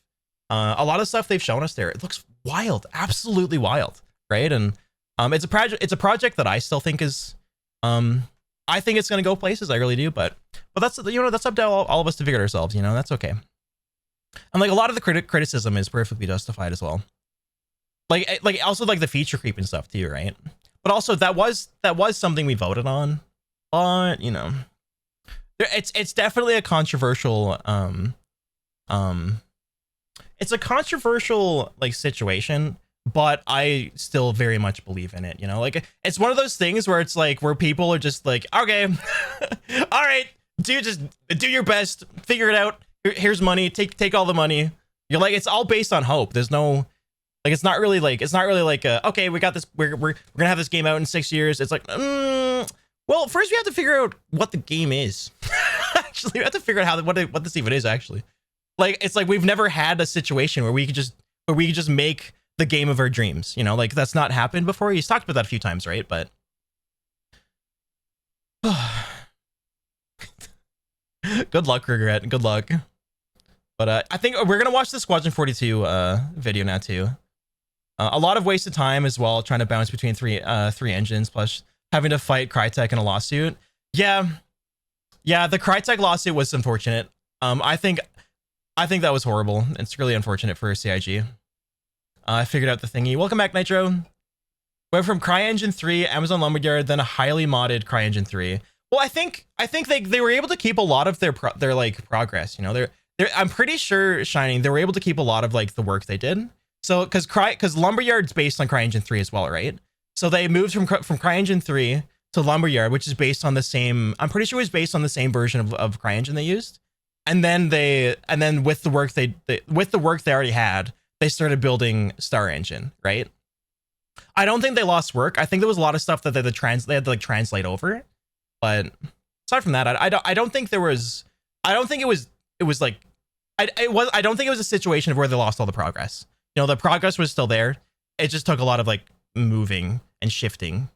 A lot of stuff they've shown us there, it looks wild, absolutely wild, right? And it's a project that I still think is, I think it's gonna go places, I really do. But that's, you know, that's up to all of us to figure it ourselves. You know, that's okay. And like a lot of the criticism is perfectly justified as well. Like also like the feature creep and stuff too, right? But also that was something we voted on, but you know, it's definitely a controversial it's a controversial like situation, but I still very much believe in it. You know, like it's one of those things where it's like where people are just like, okay, all right, just do your best, figure it out. Here's money, take all the money. You're like, it's all based on hope. There's no like, it's not really like okay, we got this. We're gonna have this game out in 6 years. It's like, well, first we have to figure out what the game is. Actually, we have to figure out what this even is actually. Like, it's like we've never had a situation where we could just make the game of our dreams, you know, like that's not happened before. He's talked about that a few times, right? But good luck, Regret. Good luck. But I think we're gonna watch the Squadron 42 video now too. A lot of wasted time as well, trying to bounce between three engines, plus having to fight Crytek in a lawsuit. Yeah, the Crytek lawsuit was unfortunate. I think that was horrible. It's really unfortunate for CIG. I figured out the thingy. Welcome back, Nitro. Went from CryEngine 3, Amazon Lumberyard, then a highly modded CryEngine 3. Well, I think they were able to keep a lot of their like progress. You know, I'm pretty sure, Shining, they were able to keep a lot of like the work they did. So because Lumberyard's based on CryEngine 3 as well, right? So they moved from CryEngine 3 to Lumberyard, which is based on the same. I'm pretty sure it was based on the same version of CryEngine they used. And then with the work they already had, they started building Star Engine, right? I don't think they lost work. I think there was a lot of stuff that they had to like translate over. But aside from that, I don't think it was a situation where they lost all the progress. You know, the progress was still there. It just took a lot of like moving and shifting